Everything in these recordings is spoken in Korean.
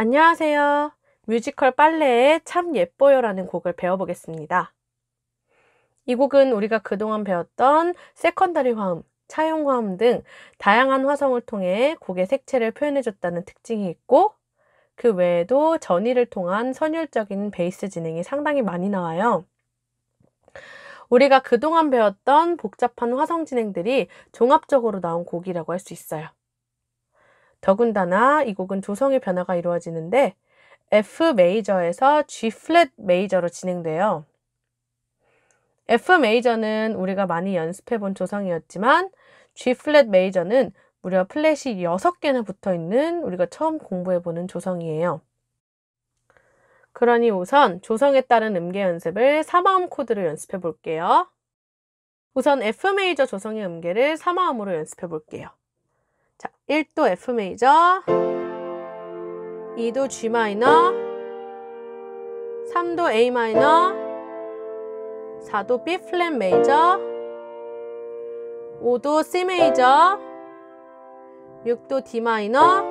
안녕하세요. 뮤지컬 빨래의 참 예뻐요라는 곡을 배워보겠습니다. 이 곡은 우리가 그동안 배웠던 세컨더리 화음, 차용 화음 등 다양한 화성을 통해 곡의 색채를 표현해줬다는 특징이 있고, 그 외에도 전위를 통한 선율적인 베이스 진행이 상당히 많이 나와요. 우리가 그동안 배웠던 복잡한 화성 진행들이 종합적으로 나온 곡이라고 할 수 있어요. 더군다나 이 곡은 조성의 변화가 이루어지는데 F 메이저에서 G 플랫 메이저로 진행돼요. F 메이저는 우리가 많이 연습해 본 조성이었지만 G 플랫 메이저는 무려 플랫이 6개나 붙어 있는 우리가 처음 공부해 보는 조성이에요. 그러니 우선 조성에 따른 음계 연습을 3화음 코드로 연습해 볼게요. 우선 F 메이저 조성의 음계를 3화음으로 연습해 볼게요. 자, 1도 F 메이저, 2도 G 마이너, 3도 A 마이너, 4도 B 플랫 메이저, 5도 C 메이저, 6도 D 마이너,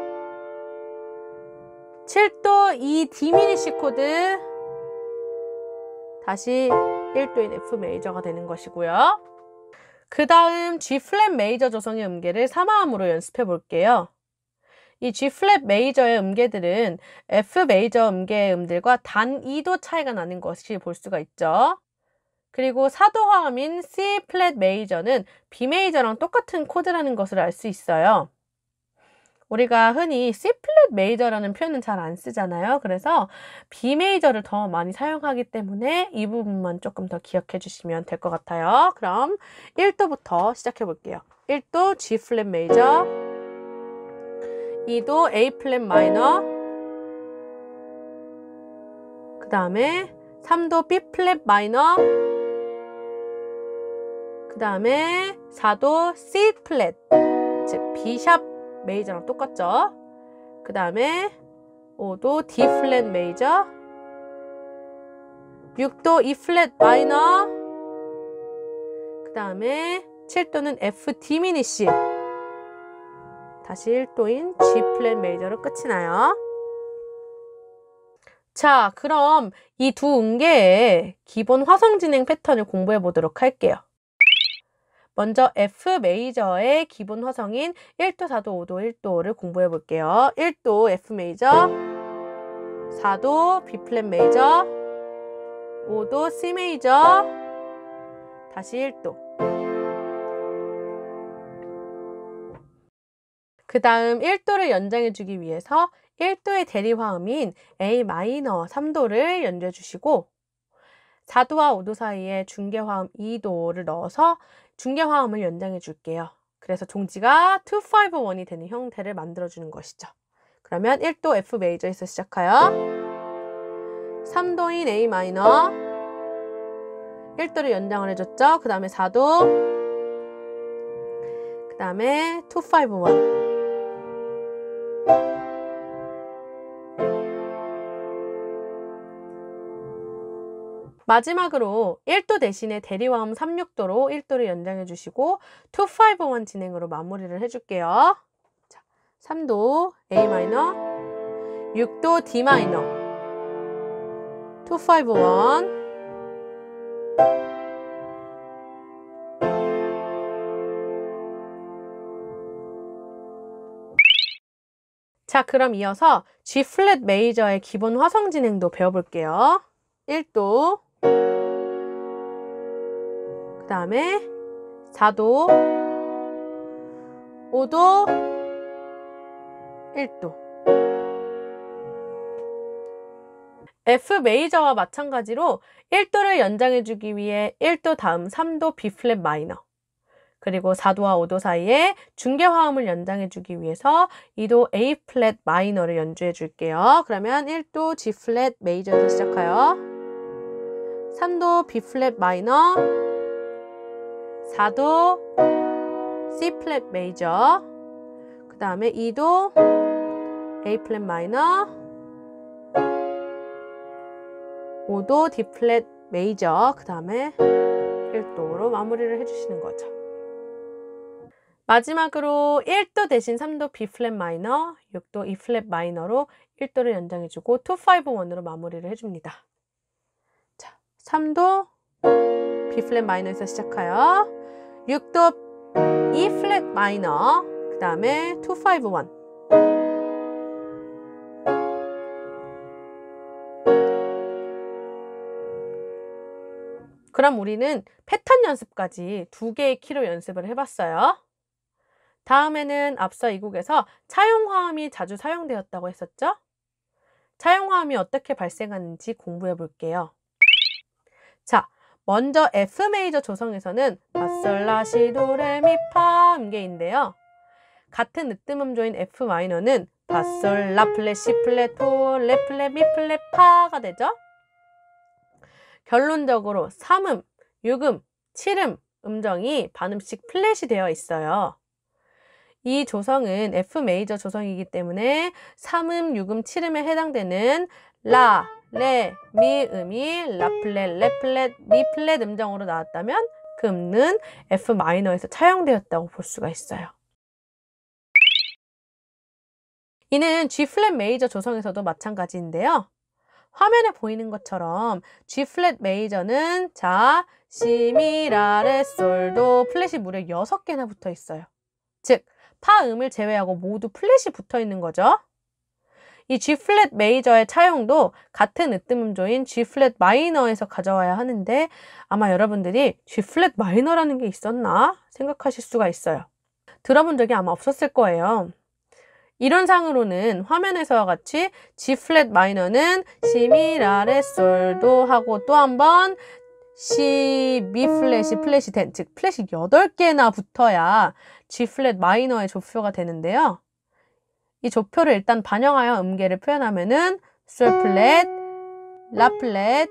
7도 E 디미니시 코드, 다시 1도인 F 메이저가 되는 것이고요. 그 다음 G 플랫 메이저 조성의 음계를 3화음으로 연습해 볼게요. 이 G 플랫 메이저의 음계들은 F 메이저 음계의 음들과 단 2도 차이가 나는 것이 볼 수가 있죠. 그리고 4도 화음인 C 플랫 메이저는 B 메이저랑 똑같은 코드라는 것을 알 수 있어요. 우리가 흔히 C 플랫 메이저라는 표현은 잘 안 쓰잖아요. 그래서 B 메이저를 더 많이 사용하기 때문에 이 부분만 조금 더 기억해 주시면 될 것 같아요. 그럼 1도부터 시작해 볼게요. 1도 G 플랫 메이저, 2도 A 플랫 마이너, 그 다음에 3도 B 플랫 마이너, 그 다음에 4도 C 플랫, 즉 B 샵 메이저랑 똑같죠. 그 다음에 5도 D 플랫 메이저, 6도 E 플랫 마이너, 그 다음에 7도는 F 디미니시, 다시 1도인 G 플랫 메이저로 끝이 나요. 자, 그럼 이 두 음계의 기본 화성 진행 패턴을 공부해 보도록 할게요. 먼저 F 메이저의 기본 화성인 1도, 4도, 5도, 1도를 공부해 볼게요. 1도 F 메이저, 4도 B 플랫 메이저, 5도 C 메이저, 다시 1도. 그 다음 1도를 연장해 주기 위해서 1도의 대리 화음인 A 마이너 3도를 연주해 주시고 4도와 5도 사이에 중개 화음 2도를 넣어서 중개 화음을 연장해 줄게요. 그래서 종지가 2-5-1이 되는 형태를 만들어 주는 것이죠. 그러면 1도 F 메이저에서 시작하여 3도인 A 마이너, 1도를 연장을 해줬죠. 그 다음에 4도, 그 다음에 2-5-1. 마지막으로 1도 대신에 대리화음 3-6도로 1도를 연장해 주시고 2-5-1 진행으로 마무리를 해줄게요. 자, 3도 A 마이너, 6도 D 마이너, 2-5-1. 자, 그럼 이어서 G 플랫 메이저의 기본 화성 진행도 배워볼게요. 1도, 그 다음에 4도, 5도, 1도. F 메이저와 마찬가지로 1도를 연장해주기 위해 1도 다음 3도 B 플랫 마이너, 그리고 4도와 5도 사이에 중개 화음을 연장해주기 위해서 2도 A 플랫 마이너를 연주해 줄게요. 그러면 1도 G 플랫 메이저에서 시작하여 3도 B 플랫 마이너, 4도 C 플랫 메이저, 그 다음에 2도 A 플랫 마이너, 5도 D 플랫 메이저, 그 다음에 1도로 마무리를 해주시는 거죠. 마지막으로 1도 대신 3도 B 플랫 마이너, 6도 E 플랫 마이너로 1도를 연장해주고 251으로 마무리를 해줍니다. 자, 3도 B 플랫 마이너에서 시작하여 6도 E 플랫 마이너, 그 다음에 251. 그럼 우리는 패턴 연습까지 2개의 키로 연습을 해봤어요. 다음에는 앞서 이 곡에서 차용화음이 자주 사용되었다고 했었죠? 차용화음이 어떻게 발생하는지 공부해 볼게요. 자, 먼저 F 메이저 조성에서는 파솔라 시도 레미파 음계인데요. 같은 으뜸음조인 F 마이너는 파솔 라 플랫 시 플랫 도 레 플랫 미 플랫 파가 되죠. 결론적으로 3음, 6음, 7음 음정이 반음씩 플랫이 되어 있어요. 이 조성은 F 메이저 조성이기 때문에 3음, 6음, 7음에 해당되는 라, 레, 미 음이 라 플랫, 레 플랫, 미 플랫 음정으로 나왔다면 그 음은 F 마이너에서 차용되었다고 볼 수가 있어요. 이는 G 플랫 메이저 조성에서도 마찬가지인데요. 화면에 보이는 것처럼 G 플랫 메이저는 자, 시, 미, 라, 레, 솔, 도 플랫이 무려 6개나 붙어 있어요. 즉, 파 음을 제외하고 모두 플랫이 붙어 있는 거죠. 이 G 플랫 메이저의 차용도 같은 으뜸음조인 G 플랫 마이너에서 가져와야 하는데 아마 여러분들이 G 플랫 마이너라는 게 있었나 생각하실 수가 있어요. 들어본 적이 아마 없었을 거예요. 이론상으로는 화면에서와 같이 G 플랫 마이너는 시, 미, 라, 레, 솔, 도 하고 또 한 번 시, 미 플랫이 플랫이 된, 즉 플랫이 8개나 붙어야 G 플랫 마이너의 조표가 되는데요. 이 조표를 일단 반영하여 음계를 표현하면은 솔 플랫, 라 플랫,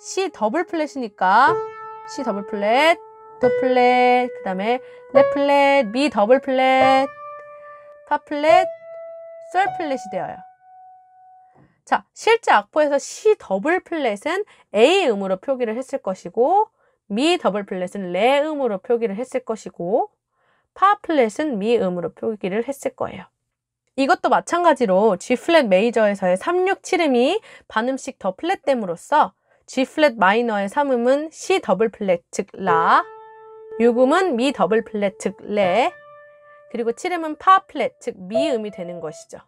시 더블 플랫이니까 시 더블 플랫, 도 플랫, 그 다음에 레 플랫, 미 더블 플랫, 파 플랫, 솔 플랫이 되어요. 자, 실제 악보에서 시 더블 플랫은 A 음으로 표기를 했을 것이고 미 더블 플랫은 레 음으로 표기를 했을 것이고 파 플랫은 미 음으로 표기를 했을 거예요. 이것도 마찬가지로 G 플랫 메이저에서의 3, 6, 7음이 반음씩 더 플랫됨으로써 G 플랫 마이너의 3음은 C 더블 플랫 즉 라, 6음은 미 더블 플랫 즉 레, 그리고 7음은 파 플랫 즉 미 음이 되는 것이죠.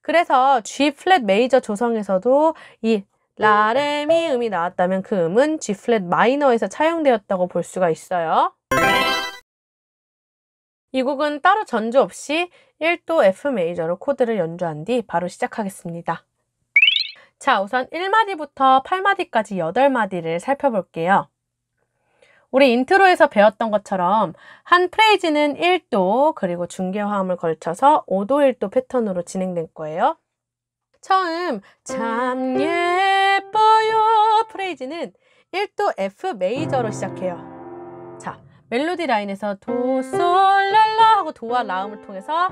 그래서 G 플랫 메이저 조성에서도 이 라, 레, 미 음이 나왔다면 그 음은 G 플랫 마이너에서 차용되었다고 볼 수가 있어요. 이 곡은 따로 전주 없이 1도 F 메이저로 코드를 연주한 뒤 바로 시작하겠습니다. 자, 우선 1마디부터 8마디까지 8마디를 살펴볼게요. 우리 인트로에서 배웠던 것처럼 한 프레이즈는 1도 그리고 중개화음을 걸쳐서 5도 1도 패턴으로 진행된 거예요. 처음 참 예뻐요 프레이즈는 1도 F 메이저로 시작해요. 자, 멜로디 라인에서 도, 솔, 랄라 하고 도와 라음을 통해서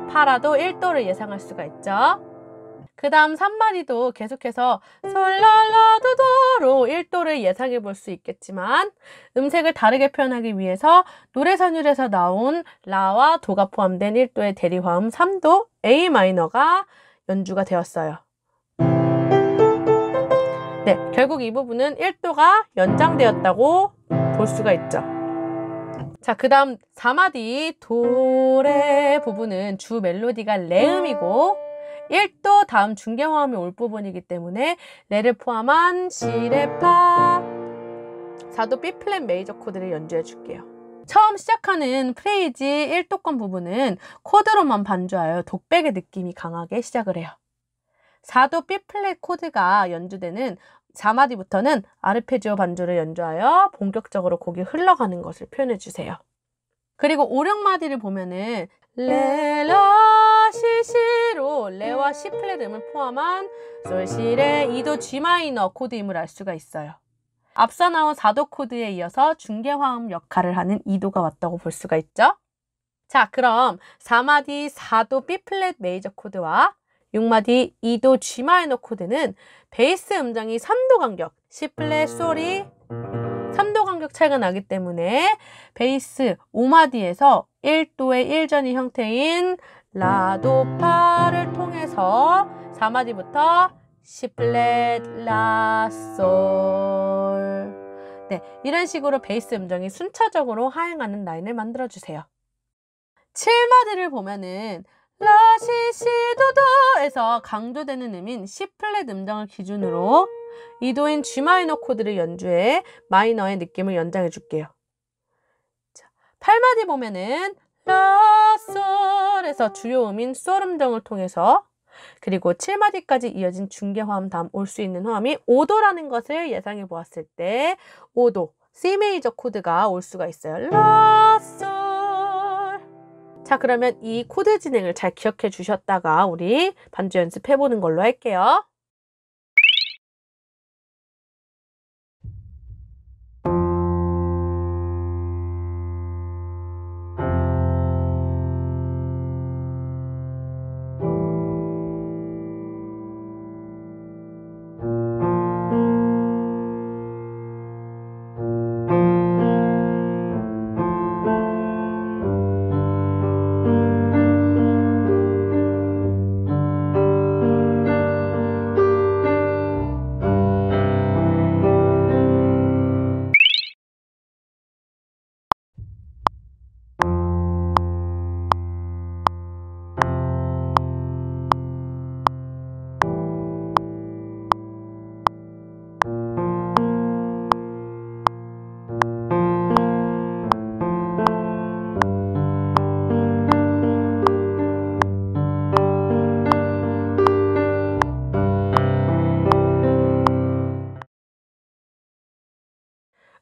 파라도 1도를 예상할 수가 있죠. 그 다음 3마디도 계속해서 솔, 랄라, 도도로 1도를 예상해 볼 수 있겠지만 음색을 다르게 표현하기 위해서 노래 선율에서 나온 라와 도가 포함된 1도의 대리화음 3도 A 마이너가 연주가 되었어요. 네, 결국 이 부분은 1도가 연장되었다고 볼 수가 있죠. 자, 그 다음 4마디 도레 부분은 주 멜로디가 레음이고 1도 다음 중개화음이 올 부분이기 때문에 레를 포함한 시, 레, 파 4도 B 플랫 메이저 코드를 연주해 줄게요. 처음 시작하는 프레이즈 1도권 부분은 코드로만 반주하여 독백의 느낌이 강하게 시작을 해요. 4도 B 플랫 코드가 연주되는 4마디부터는 아르페지오 반주를 연주하여 본격적으로 곡이 흘러가는 것을 표현해 주세요. 그리고 5, 6마디를 보면은 레, 라, 시, 시로 레와 시 플랫 음을 포함한 솔, 시, 레, 2도 G 마이너 코드임을 알 수가 있어요. 앞서 나온 4도 코드에 이어서 중개화음 역할을 하는 2도가 왔다고 볼 수가 있죠. 자, 그럼 4마디 4도 B 플랫 메이저 코드와 6마디 2도 G 마이너 코드는 베이스 음정이 3도 간격, C 플랫, 솔이 3도 간격 차이가 나기 때문에 베이스 5마디에서 1도의 1전이 형태인 라도파를 통해서 4마디부터 시 플랫, 라, 솔. 네, 이런 식으로 베이스 음정이 순차적으로 하행하는 라인을 만들어주세요. 7마디를 보면은 라, 시, 시, 도, 도에서 강조되는 음인 시 플랫 음정을 기준으로 2도인 G 마이너 코드를 연주해 마이너의 느낌을 연장해 줄게요. 8마디 보면은 라, 솔에서 주요 음인 솔 음정을 통해서 그리고 7마디까지 이어진 중개화음 다음 올 수 있는 화음이 5도라는 것을 예상해 보았을 때 5도 C 메이저 코드가 올 수가 있어요. 라, 솔. 자, 그러면 이 코드 진행을 잘 기억해 주셨다가 우리 반주 연습해 보는 걸로 할게요.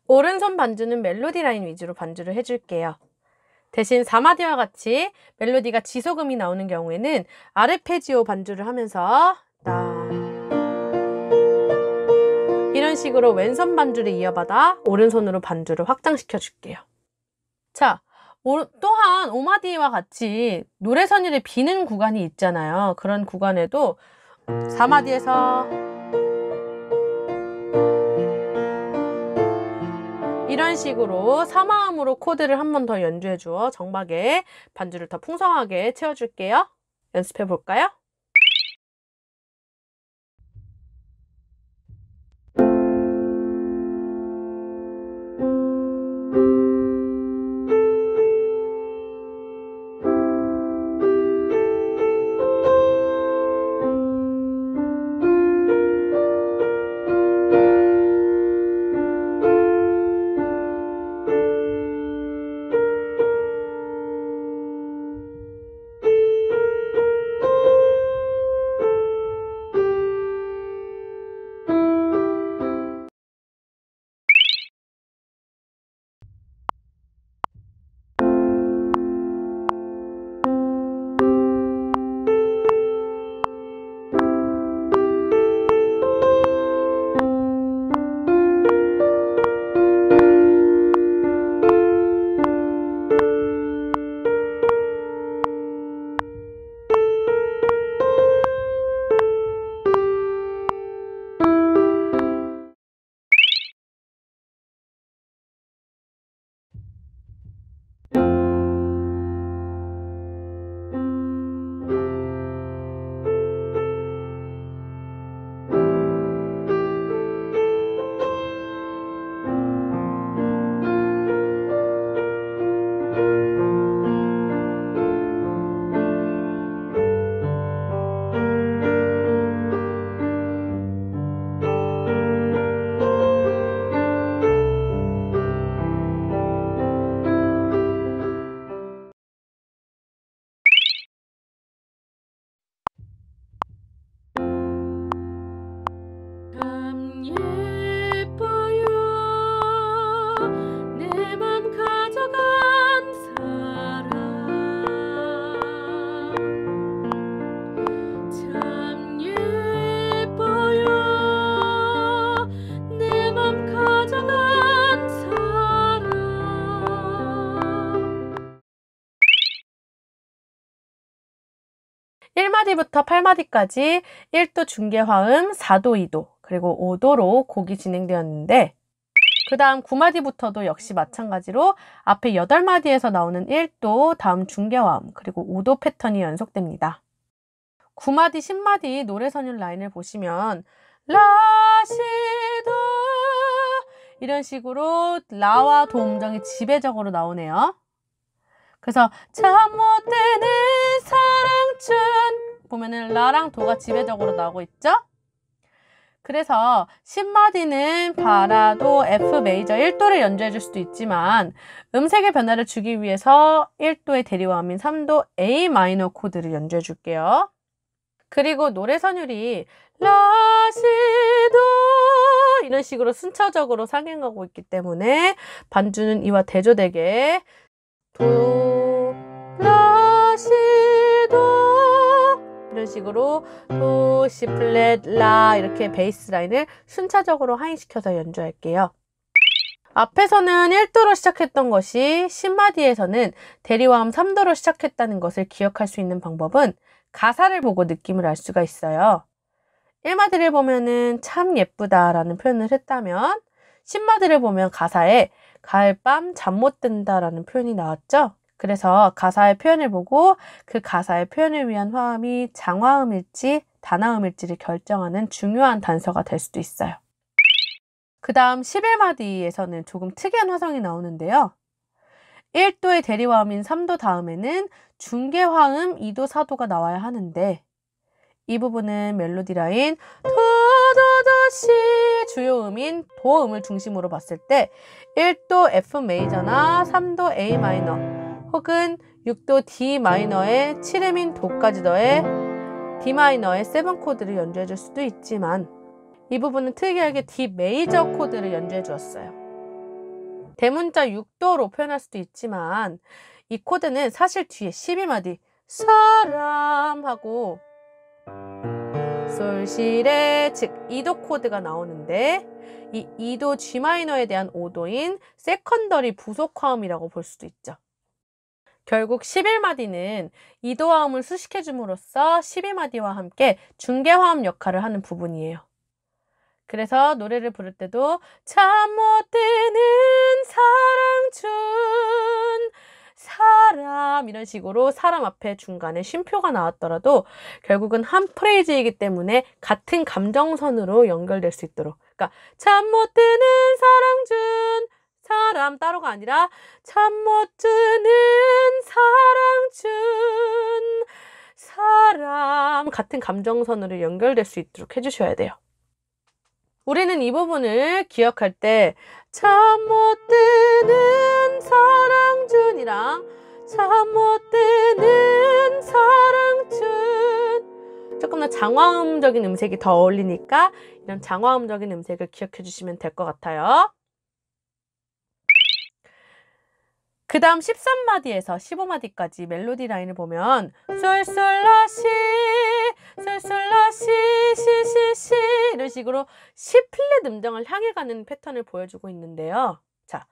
오른손 반주는 멜로디 라인 위주로 반주를 해줄게요. 대신 4마디와 같이 멜로디가 지속음이 나오는 경우에는 아르페지오 반주를 하면서 이런 식으로 왼손 반주를 이어받아 오른손으로 반주를 확장시켜 줄게요. 자, 또한 5마디와 같이 노래선율이 비는 구간이 있잖아요. 그런 구간에도 4마디에서 이런 식으로 3화음으로 코드를 한 번 더 연주해 주어 정박에 반주를 더 풍성하게 채워줄게요. 연습해 볼까요? 참 예뻐요 내 맘 가져간 사람 참 예뻐요 내 맘 가져간 사람 1마디부터 8마디까지 1도 중개화음, 4도, 2도, 그리고 5도로 곡이 진행되었는데 그 다음 9마디부터도 역시 마찬가지로 앞에 8마디에서 나오는 1도, 다음 중개화음, 그리고 5도 패턴이 연속됩니다. 9마디, 10마디 노래 선율 라인을 보시면 라시도 이런 식으로 라와 도 음정이 지배적으로 나오네요. 그래서 잠 못 드는 사랑춘 보면은 라랑 도가 지배적으로 나오고 있죠? 그래서 10마디는 바라도 F 메이저 1도를 연주해 줄 수도 있지만 음색의 변화를 주기 위해서 1도의 대리화음인 3도 A 마이너 코드를 연주해 줄게요. 그리고 노래 선율이 라시도 이런 식으로 순차적으로 상행하고 있기 때문에 반주는 이와 대조되게 도, 라시도 이런 식으로 도, 시 플랫, 라 이렇게 베이스 라인을 순차적으로 하행시켜서 연주할게요. 앞에서는 1도로 시작했던 것이 10마디에서는 대리화음 3도로 시작했다는 것을 기억할 수 있는 방법은 가사를 보고 느낌을 알 수가 있어요. 1마디를 보면은 참 예쁘다 라는 표현을 했다면 10마디를 보면 가사에 가을밤 잠 못 든다 라는 표현이 나왔죠. 그래서 가사의 표현을 보고 그 가사의 표현을 위한 화음이 장화음일지 단화음일지를 결정하는 중요한 단서가 될 수도 있어요. 그 다음 11마디에서는 조금 특이한 화성이 나오는데요. 1도의 대리화음인 3도 다음에는 중개화음 2도, 4도가 나와야 하는데 이 부분은 멜로디 라인 도도도시 주요음인 도음을 중심으로 봤을 때 1도 F 메이저나 3도 A 마이너 혹은 6도 D 마이너에 7음인 도까지 더해 D 마이너의 7 코드를 연주해 줄 수도 있지만 이 부분은 특이하게 D 메이저 코드를 연주해 주었어요. 대문자 6도로 표현할 수도 있지만 이 코드는 사실 뒤에 12마디 사람하고 솔시레 즉 2도 코드가 나오는데 이 2도 G 마이너에 대한 5도인 세컨더리 부속화음이라고 볼 수도 있죠. 결국 11마디는 2도 화음을 수식해 줌으로써 12마디와 함께 중개화음 역할을 하는 부분이에요. 그래서 노래를 부를 때도 잠 못 드는 사랑춘 사람 이런 식으로 사람 앞에 중간에 쉼표가 나왔더라도 결국은 한 프레이즈이기 때문에 같은 감정선으로 연결될 수 있도록 그러니까 잠 못 드는 사랑춘 사람 따로가 아니라 잠 못 드는 사랑춘 사람 같은 감정선으로 연결될 수 있도록 해주셔야 돼요. 우리는 이 부분을 기억할 때 잠 못 드는 사랑춘이랑 잠 못 드는 사랑춘 조금 더 장화음적인 음색이 더 어울리니까 이런 장화음적인 음색을 기억해 주시면 될 것 같아요. 그 다음 13마디에서 15마디까지 멜로디 라인을 보면 솔솔라시 솔솔라시 시시시 이런 식으로 C 플랫 음정을 향해 가는 패턴을 보여주고 있는데요. 자,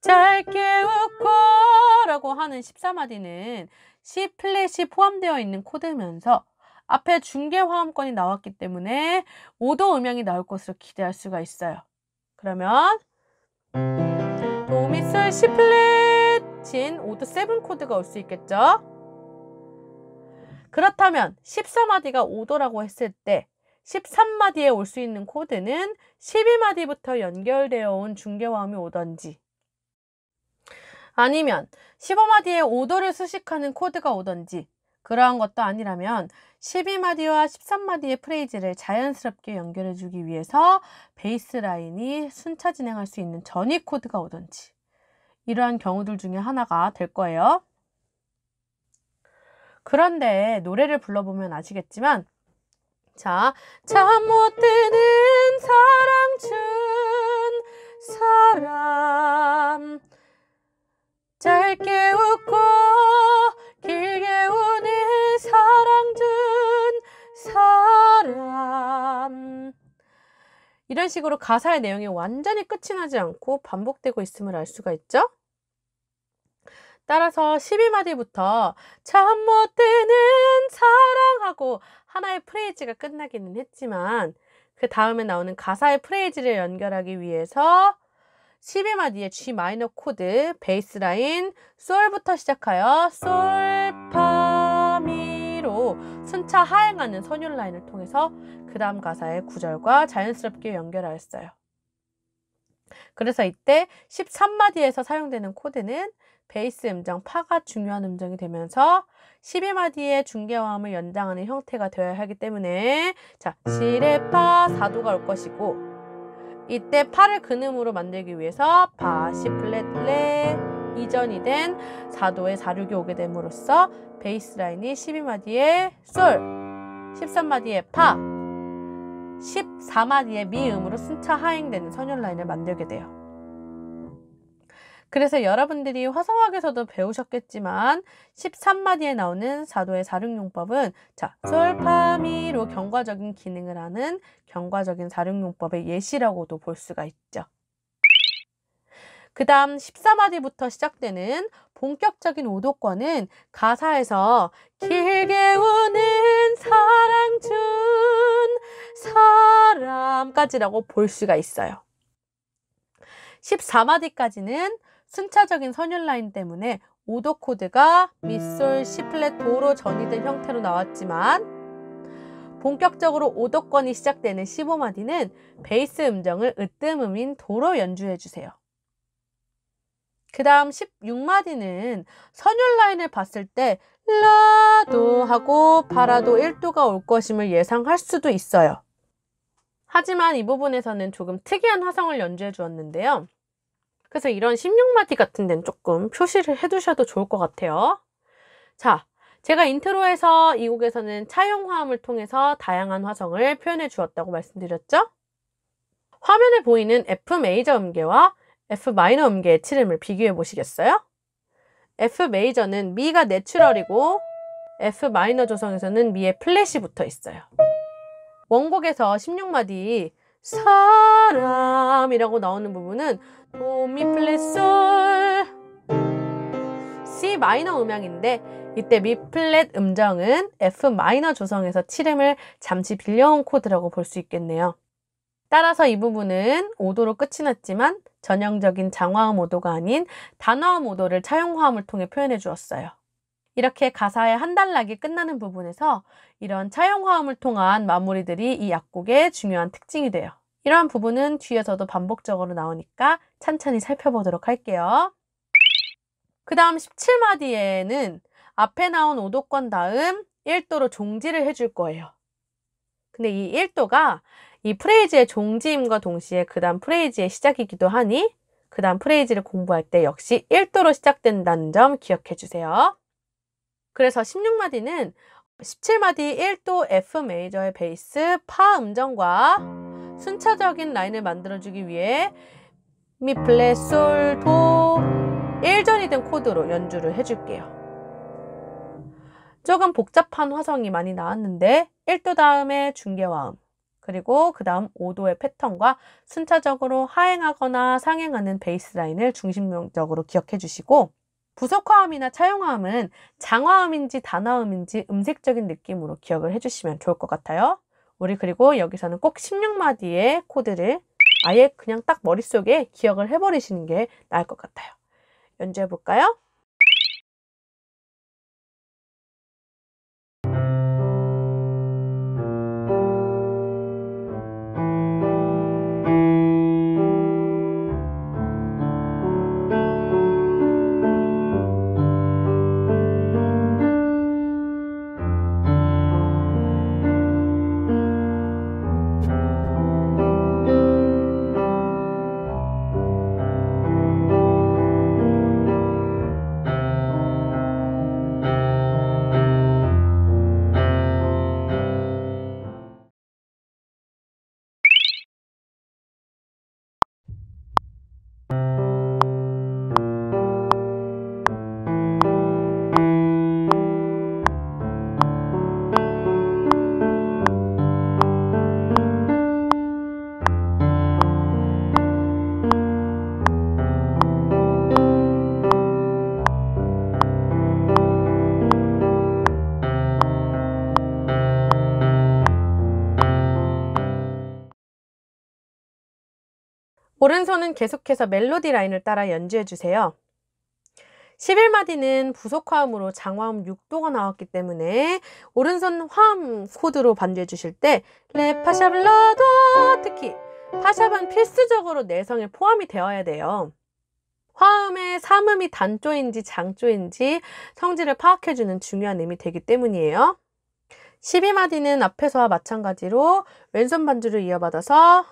짧게 웃고 라고 하는 14마디는 C 플랫이 포함되어 있는 코드면서 앞에 중개 화음권이 나왔기 때문에 5도 음향이 나올 것으로 기대할 수가 있어요. 그러면 도, 미, 솔, C 플랫인 5도 7 코드가 올 수 있겠죠? 그렇다면 14마디가 5도라고 했을 때 13마디에 올 수 있는 코드는 12마디부터 연결되어 온 중개화음이 오던지 아니면 15마디에 5도를 수식하는 코드가 오던지 그러한 것도 아니라면 12마디와 13마디의 프레이즈를 자연스럽게 연결해주기 위해서 베이스 라인이 순차 진행할 수 있는 전위 코드가 오던지 이러한 경우들 중에 하나가 될 거예요. 그런데 노래를 불러보면 아시겠지만 자, 잠 못 드는 사랑춘 사람 짧게 웃고 길게 우는 사랑춘 사람 이런 식으로 가사의 내용이 완전히 끝이 나지 않고 반복되고 있음을 알 수가 있죠? 따라서 12마디부터 잠 못 드는 사랑하고 하나의 프레이즈가 끝나기는 했지만 그 다음에 나오는 가사의 프레이즈를 연결하기 위해서 12마디의 G 마이너 코드 베이스라인 솔부터 시작하여 솔, 파, 미로 순차 하행하는 선율 라인을 통해서 그 다음 가사의 구절과 자연스럽게 연결하였어요. 그래서 이때 13마디에서 사용되는 코드는 베이스 음정 파가 중요한 음정이 되면서 12마디의 중개화음을 연장하는 형태가 되어야 하기 때문에 자, 시레 파 4도가 올 것이고 이때 파를 근음으로 만들기 위해서 파, 시 플랫, 레 이전이 된 4도의 4, 6이 오게 됨으로써 베이스 라인이 12마디의 솔, 13마디의 파, 14마디의 미음으로 순차 하행되는 선율 라인을 만들게 돼요. 그래서 여러분들이 화성학에서도 배우셨겠지만 13마디에 나오는 4도의 4/6용법은 자, 솔, 파, 미로 경과적인 기능을 하는 경과적인 4/6용법의 예시라고도 볼 수가 있죠. 그 다음 14마디부터 시작되는 본격적인 5도권은 가사에서 길게 우는 사랑 준 사람까지라고 볼 수가 있어요. 14마디까지는 순차적인 선율 라인 때문에 5도 코드가 미, 솔, 시 플랫, 도로 전이된 형태로 나왔지만 본격적으로 5도권이 시작되는 15마디는 베이스 음정을 으뜸음인 도로 연주해 주세요. 그 다음 16마디는 선율 라인을 봤을 때 라도 하고 파라도 1도가 올 것임을 예상할 수도 있어요. 하지만 이 부분에서는 조금 특이한 화성을 연주해 주었는데요. 그래서 이런 16마디 같은 데는 조금 표시를 해두셔도 좋을 것 같아요. 자, 제가 인트로에서 이 곡에서는 차용화음을 통해서 다양한 화성을 표현해 주었다고 말씀드렸죠? 화면에 보이는 F 메이저 음계와 F 마이너 음계의 치름을 비교해 보시겠어요? F 메이저는 미가 내추럴이고 F 마이너 조성에서는 미의 플랫이 붙어 있어요. 원곡에서 16마디 사람이라고 나오는 부분은 도, 미, 플랫, 솔, C 마이너 음향인데 이때 미 플랫 음정은 F 마이너 조성에서 치름을 잠시 빌려온 코드라고 볼 수 있겠네요. 따라서 이 부분은 5도로 끝이 났지만 전형적인 장화음 5도가 아닌 단화음 5도를 차용화음을 통해 표현해 주었어요. 이렇게 가사의 한 단락이 끝나는 부분에서 이런 차용화음을 통한 마무리들이 이 약곡의 중요한 특징이 돼요. 이러한 부분은 뒤에서도 반복적으로 나오니까 천천히 살펴보도록 할게요. 그 다음 17마디에는 앞에 나온 5도권 다음 1도로 종지를 해줄 거예요. 근데 이 1도가 이 프레이즈의 종지임과 동시에 그 다음 프레이즈의 시작이기도 하니 그 다음 프레이즈를 공부할 때 역시 1도로 시작된다는 점 기억해 주세요. 그래서 16마디는 17마디 1도 F 메이저의 베이스 파 음정과 순차적인 라인을 만들어주기 위해 미, 플랫, 솔, 도 1전이 된 코드로 연주를 해줄게요. 조금 복잡한 화성이 많이 나왔는데 1도 다음에 중개화음 그리고 그 다음 5도의 패턴과 순차적으로 하행하거나 상행하는 베이스 라인을 중심적으로 기억해 주시고 부속화음이나 차용화음은 장화음인지 단화음인지 음색적인 느낌으로 기억을 해주시면 좋을 것 같아요. 우리 그리고 여기서는 꼭 16마디의 코드를 아예 그냥 딱 머릿속에 기억을 해버리시는 게 나을 것 같아요. 연주해 볼까요? 오른손은 계속해서 멜로디 라인을 따라 연주해 주세요. 11마디는 부속화음으로 장화음 6도가 나왔기 때문에 오른손 화음 코드로 반주해 주실 때 레, 파, 샤, 라, 도, 특히 파샵은 필수적으로 내성에 포함이 되어야 돼요. 화음의 삼음이 단조인지 장조인지 성질을 파악해주는 중요한 음이 되기 때문이에요. 12마디는 앞에서와 마찬가지로 왼손 반주를 이어받아서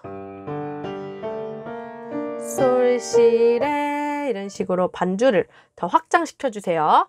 솔, 시, 레 이런 식으로 반주를 더 확장시켜 주세요.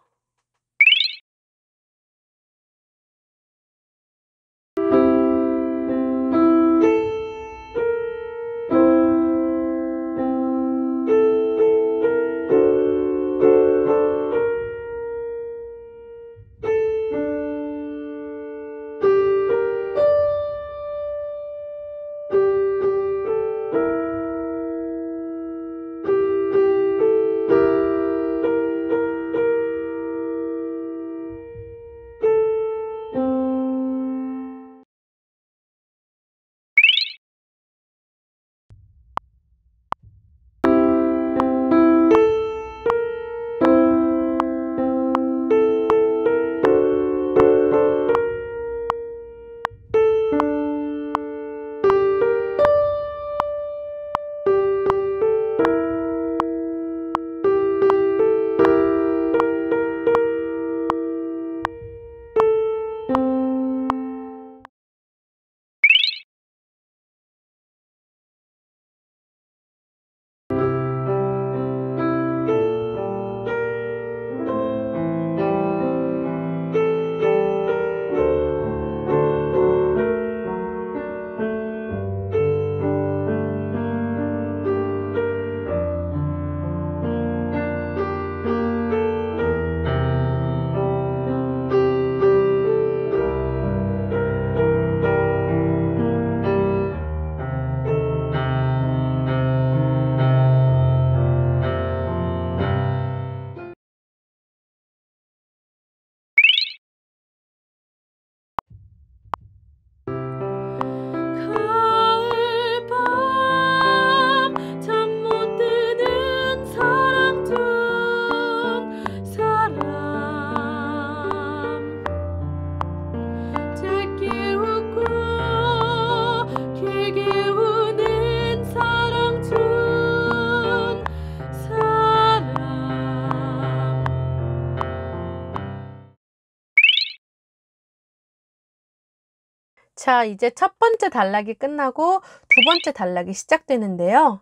자, 이제 첫 번째 단락이 끝나고 두 번째 단락이 시작되는데요.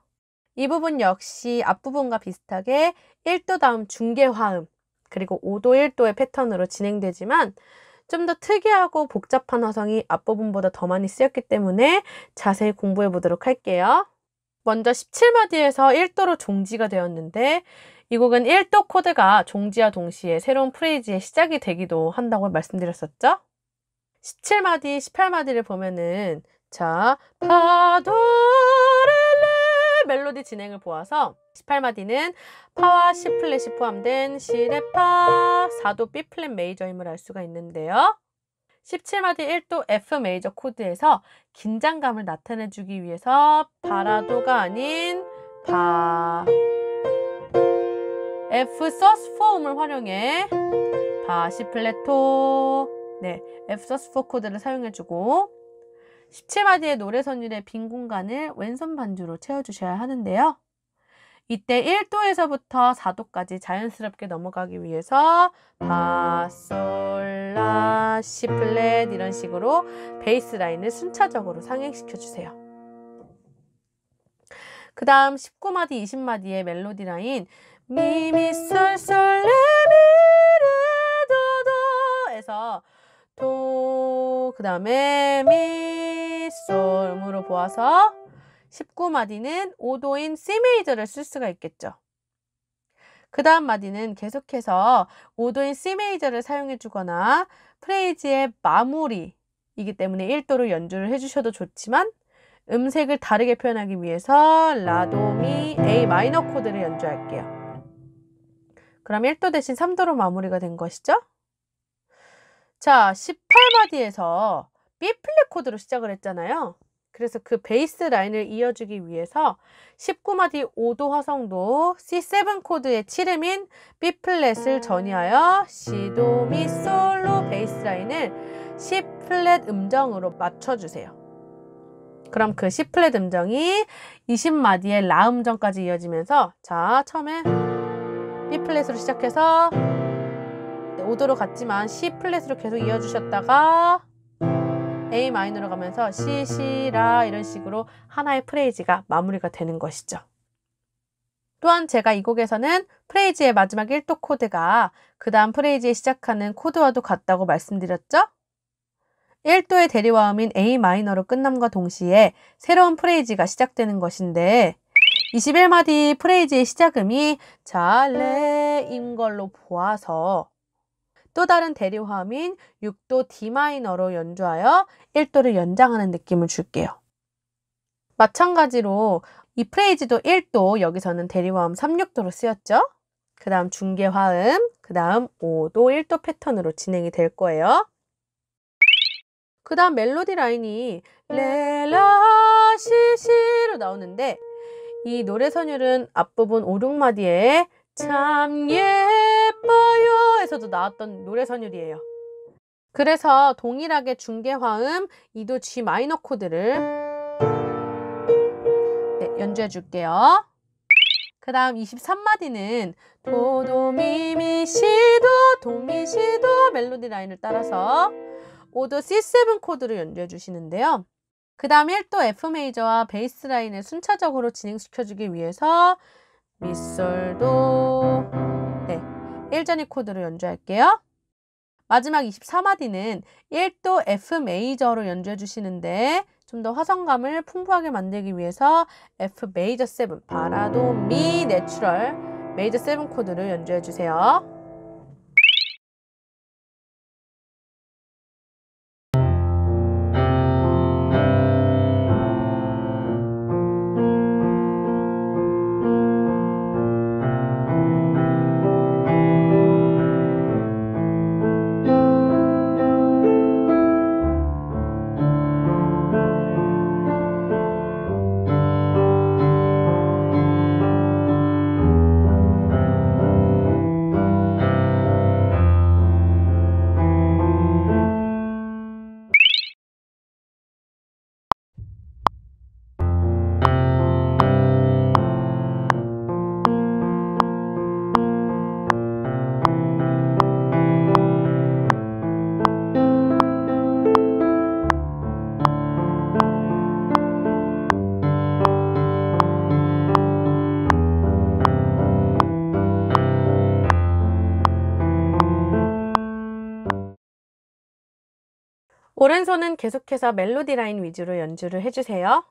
이 부분 역시 앞부분과 비슷하게 1도 다음 중개화음 그리고 5도 1도의 패턴으로 진행되지만 좀 더 특이하고 복잡한 화성이 앞부분보다 더 많이 쓰였기 때문에 자세히 공부해 보도록 할게요. 먼저 17마디에서 1도로 종지가 되었는데 이 곡은 1도 코드가 종지와 동시에 새로운 프레이즈의 시작이 되기도 한다고 말씀드렸었죠? 17마디, 18마디를 보면은 자, 파도레레 멜로디 진행을 보아서 18마디는 파와 C 플랫이 포함된 C, 레, 파, 4도 B 플랫 메이저임을 알 수가 있는데요. 17마디 1도 F 메이저 코드에서 긴장감을 나타내주기 위해서 파라도가 아닌 파 F sus4음을 활용해 파 C 플랫토 F sus4 코드를 사용해주고 17마디의 노래 선율의 빈 공간을 왼손 반주로 채워주셔야 하는데요. 이때 1도에서부터 4도까지 자연스럽게 넘어가기 위해서 파, 솔, 라, 시 플랫 이런 식으로 베이스 라인을 순차적으로 상행시켜 주세요. 그 다음 19마디, 20마디의 멜로디 라인 미, 미, 솔, 솔, 레, 미, 레, 도, 도에서 도, 그 다음에 미, 솔으로 보아서 19마디는 5도인 C 메이저를 쓸 수가 있겠죠. 그 다음 마디는 계속해서 5도인 C 메이저를 사용해 주거나 프레이즈의 마무리이기 때문에 1도로 연주를 해주셔도 좋지만 음색을 다르게 표현하기 위해서 라, 도, 미, A 마이너 코드를 연주할게요. 그럼 1도 대신 3도로 마무리가 된 것이죠. 자, 18마디에서 B 플랫 코드로 시작을 했잖아요. 그래서 그 베이스 라인을 이어주기 위해서 19마디 5도 화성도 C7 코드의 7음인 B 플랫을 전이하여 C도 미 솔로 베이스 라인을 C 플랫 음정으로 맞춰주세요. 그럼 그 C 플랫 음정이 20마디의 라 음정까지 이어지면서, 자, 처음에 B 플랫으로 시작해서 5도로 갔지만 C 플랫으로 계속 이어주셨다가 A 마이너로 가면서 C, C, 라 이런 식으로 하나의 프레이즈가 마무리가 되는 것이죠. 또한 제가 이 곡에서는 프레이즈의 마지막 1도 코드가 그 다음 프레이즈에 시작하는 코드와도 같다고 말씀드렸죠? 1도의 대리화음인 A 마이너로 끝남과 동시에 새로운 프레이즈가 시작되는 것인데 21마디 프레이즈의 시작음이 자, 레인 걸로 보아서 또 다른 대리화음인 6도 D 마이너로 연주하여 1도를 연장하는 느낌을 줄게요. 마찬가지로 이 프레이즈도 1도, 여기서는 대리화음 3, 6도로 쓰였죠? 그 다음 중계화음, 그 다음 5도 1도 패턴으로 진행이 될 거예요. 그 다음 멜로디 라인이 레라 시시로 나오는데 이 노래 선율은 앞부분 5, 6마디에 참 예뻐요 에서도 나왔던 노래 선율이에요. 그래서 동일하게 중계화음 2도 G 마이너 코드를 연주해 줄게요. 그 다음 23마디는 도, 도, 미, 미, 시도, 도, 미, 시도 멜로디 라인을 따라서 5도 C7 코드를 연주해 주시는데요. 그 다음 1도 F 메이저와 베이스 라인을 순차적으로 진행시켜주기 위해서 미, 솔, 도 1전위 코드로 연주할게요. 마지막 24마디는 1도 F 메이저로 연주해 주시는데 좀 더 화성감을 풍부하게 만들기 위해서 F 메이저 7, 바라도 미 내추럴 메이저 7 코드를 연주해 주세요. 오른손은 계속해서 멜로디 라인 위주로 연주를 해주세요.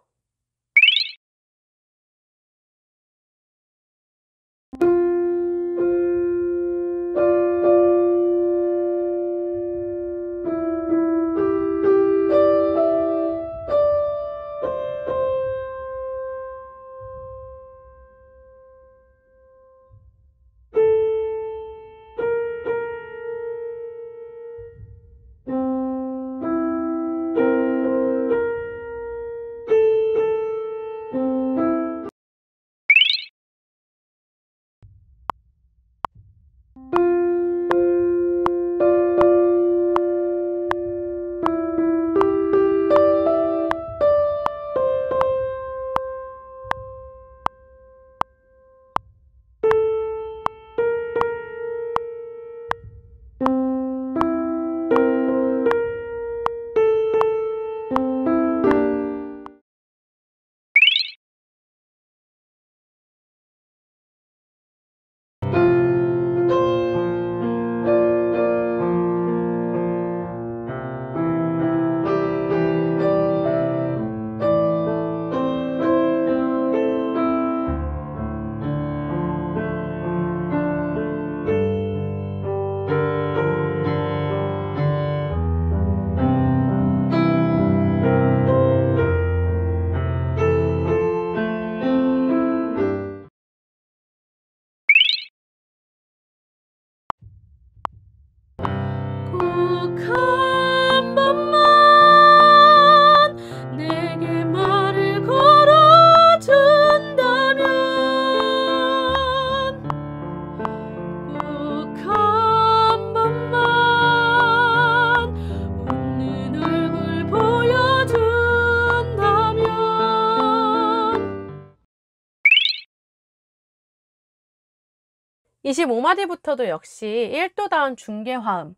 25마디부터도 역시 1도다운 중계화음,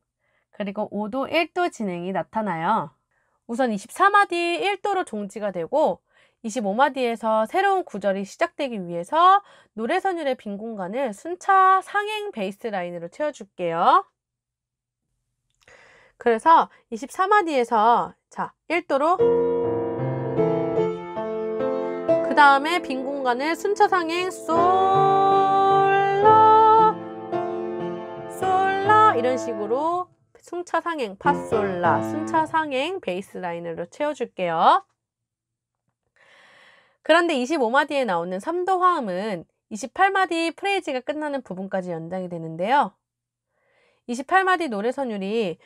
그리고 5도 1도 진행이 나타나요. 우선 24마디 1도로 종지가 되고 25마디에서 새로운 구절이 시작되기 위해서 노래 선율의 빈 공간을 순차 상행 베이스 라인으로 채워줄게요. 그래서 24마디에서 자 1도로, 그 다음에 빈 공간을 순차 상행 솔라 솔라 이런 식으로 순차 상행 파솔라 순차 상행 베이스 라인으로 채워줄게요. 그런데 25마디에 나오는 3도 화음은 28마디 프레이즈가 끝나는 부분까지 연장이 되는데요. 28마디 노래 선율이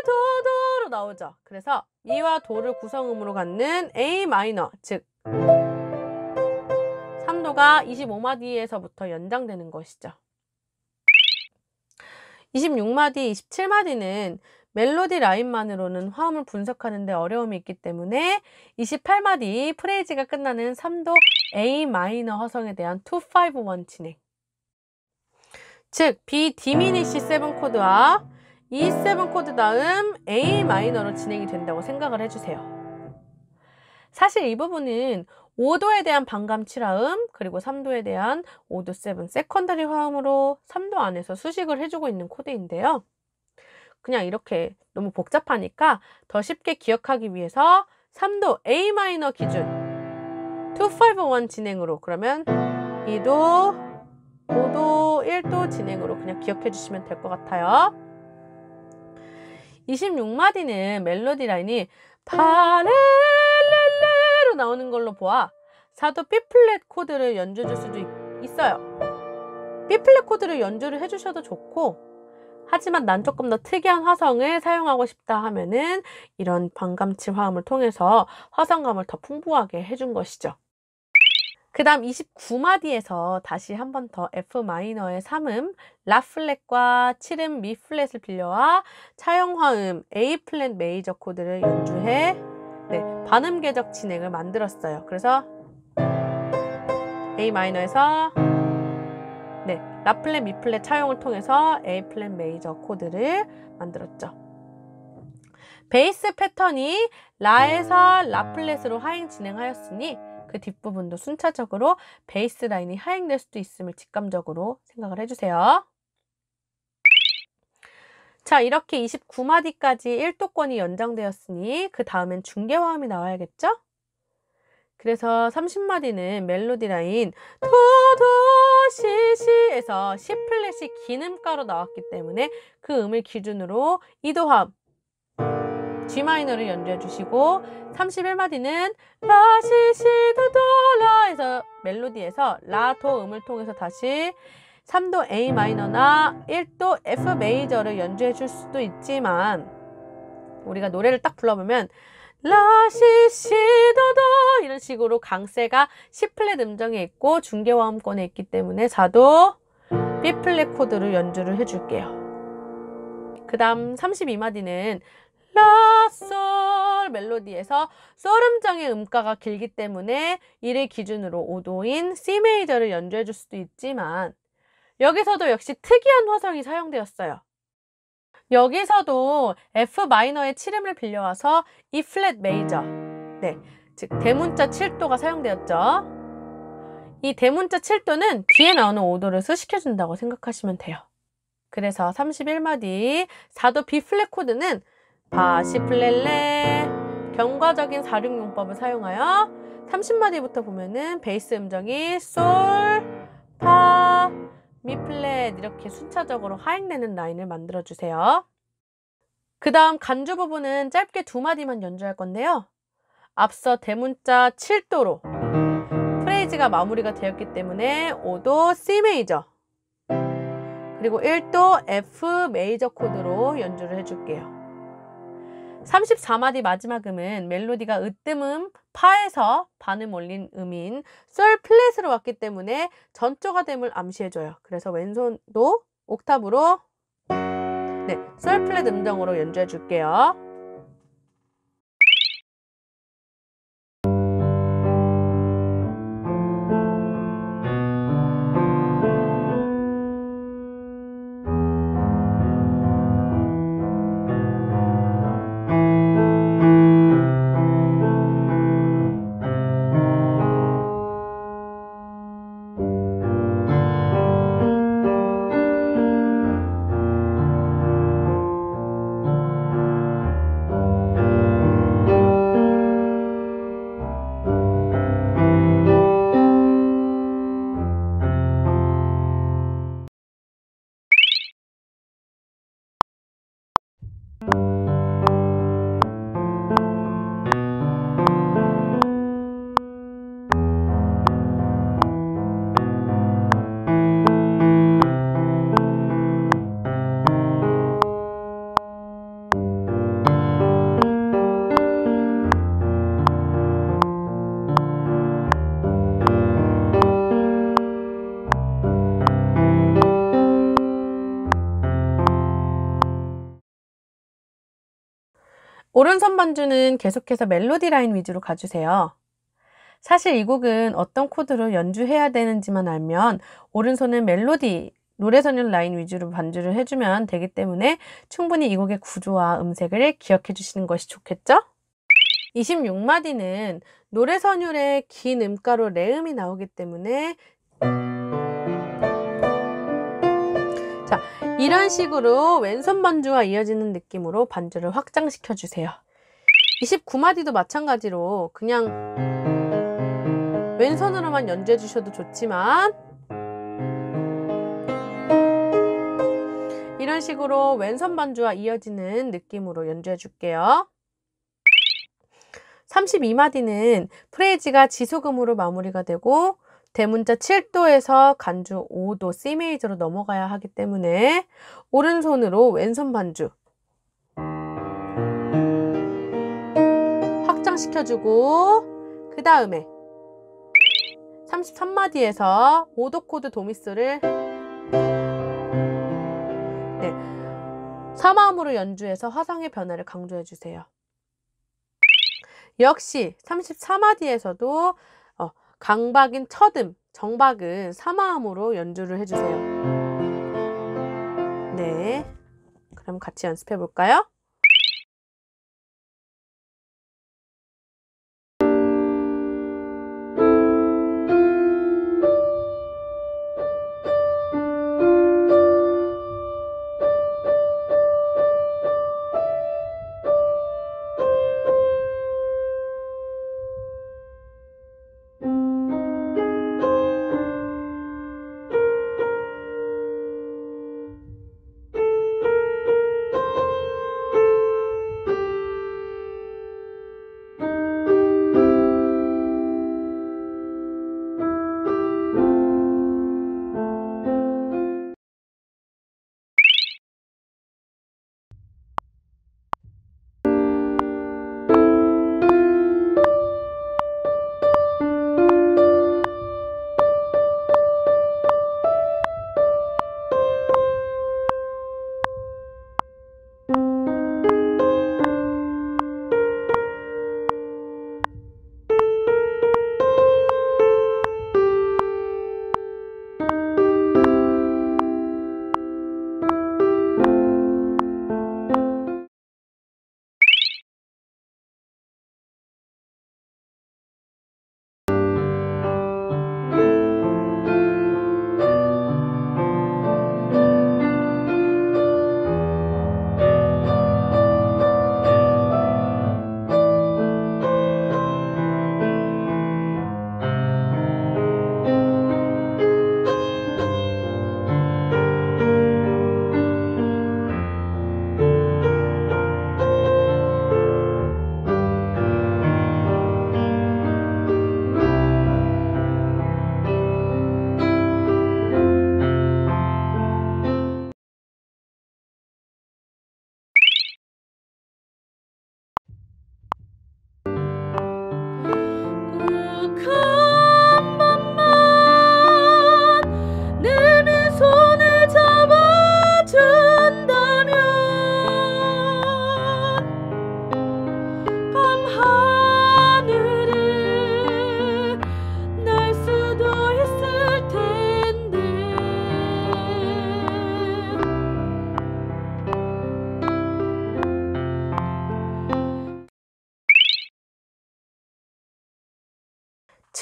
미르도도로 나오죠. 그래서 미와 도를 구성음으로 갖는 A 마이너, 즉 3도가 25마디에서부터 연장되는 것이죠. 26마디, 27마디는 멜로디 라인만으로는 화음을 분석하는 데 어려움이 있기 때문에 28마디 프레이즈가 끝나는 3도 A 마이너 화성에 대한 251 진행, 즉 B 디미니시 7 코드와 E 7 코드 다음 A 마이너로 진행이 된다고 생각을 해주세요. 사실 이 부분은 5도에 대한 반감 7화음, 그리고 3도에 대한 5도 7 세컨더리 화음으로 3도 안에서 수식을 해주고 있는 코드인데요. 그냥 이렇게 너무 복잡하니까 더 쉽게 기억하기 위해서 3도 A 마이너 기준 251 진행으로, 그러면 2도, 5도, 1도 진행으로 그냥 기억해 주시면 될 것 같아요. 26마디는 멜로디 라인이 파레레레로 나오는 걸로 보아 4도 B 플랫 코드를 연주해 줄 수도 있어요. B 플랫 코드를 연주를 해주셔도 좋고, 하지만 난 조금 더 특이한 화성을 사용하고 싶다 하면은 이런 반감칠 화음을 통해서 화성감을 더 풍부하게 해준 것이죠. 그 다음 29마디에서 다시 한 번 더 F 마이너의 3음, 라 플랫과 7음 미 플랫을 빌려와 차용 화음 A 플랫 메이저 코드를 연주해 반음 궤적 진행을 만들었어요. 그래서 A 마이너에서 라 플랫, 미 플랫 차용을 통해서 A 플랫 메이저 코드를 만들었죠. 베이스 패턴이 라에서 라 플랫으로 하행 진행하였으니 그 뒷부분도 순차적으로 베이스 라인이 하행될 수도 있음을 직감적으로 생각을 해주세요. 자, 이렇게 29마디까지 1도권이 연장되었으니 그 다음엔 중계화음이 나와야겠죠? 그래서 30마디는 멜로디 라인 도도 시시에서 C 플랫이 긴 음가로 나왔기 때문에 그 음을 기준으로 2도 화음 G 마이너를 연주해 주시고, 31마디는 라 시시 도도 라에서 멜로디에서 라 도 음을 통해서 다시 3도 A 마이너나 1도 F 메이저를 연주해 줄 수도 있지만, 우리가 노래를 딱 불러보면 라 시시 도도 이런 식으로 강세가 C 플랫 음정에 있고 중계화음권에 있기 때문에 4도 B 플랫 코드를 연주를 해줄게요. 그 다음 32마디는 라, 솔 멜로디에서 솔 음정의 음가가 길기 때문에 이를 기준으로 5도인 C 메이저를 연주해 줄 수도 있지만, 여기서도 역시 특이한 화성이 사용되었어요. 여기서도 F 마이너의 7음을 빌려와서 E 플랫 메이저, 즉 대문자 7도가 사용되었죠. 이 대문자 7도는 뒤에 나오는 5도를 수식해준다고 생각하시면 돼요. 그래서 31마디 4도 B 플랫 코드는 파, 시 플랫, 레 경과적인 4/6용법을 사용하여 30마디부터 보면은 베이스 음정이 솔, 파, 미 플랫 이렇게 순차적으로 하행되는 라인을 만들어 주세요. 그 다음 간주 부분은 짧게 2마디만 연주할 건데요. 앞서 대문자 7도로 프레이즈가 마무리가 되었기 때문에 5도 C 메이저 그리고 1도 F 메이저 코드로 연주를 해줄게요. 34마디 마지막 음은 멜로디가 으뜸음 파에서 반음 올린 음인 솔 플랫으로 왔기 때문에 전조가됨을 암시해줘요. 그래서 왼손도 옥탑으로 솔 플랫 음정으로 연주해 줄게요. 오른손 반주는 계속해서 멜로디 라인 위주로 가주세요. 사실 이 곡은 어떤 코드로 연주해야 되는지만 알면 오른손은 멜로디, 노래선율 라인 위주로 반주를 해주면 되기 때문에 충분히 이 곡의 구조와 음색을 기억해 주시는 것이 좋겠죠? 26마디는 노래선율에 긴 음가로 레음이 나오기 때문에 자, 이런 식으로 왼손 반주와 이어지는 느낌으로 반주를 확장시켜 주세요. 29마디도 마찬가지로 그냥 왼손으로만 연주해 주셔도 좋지만 이런 식으로 왼손 반주와 이어지는 느낌으로 연주해 줄게요. 32마디는 프레이즈가 지소금으로 마무리가 되고 대문자 7도에서 간주 5도 C 메이저로 넘어가야 하기 때문에 오른손으로 왼손 반주 확장시켜주고 그 다음에 33마디에서 5도 코드 도미솔을 3화음으로 연주해서 화성의 변화를 강조해 주세요. 역시 34마디에서도 강박인 첫음, 정박은 3화음으로 연주를 해주세요. 네, 그럼 같이 연습해 볼까요?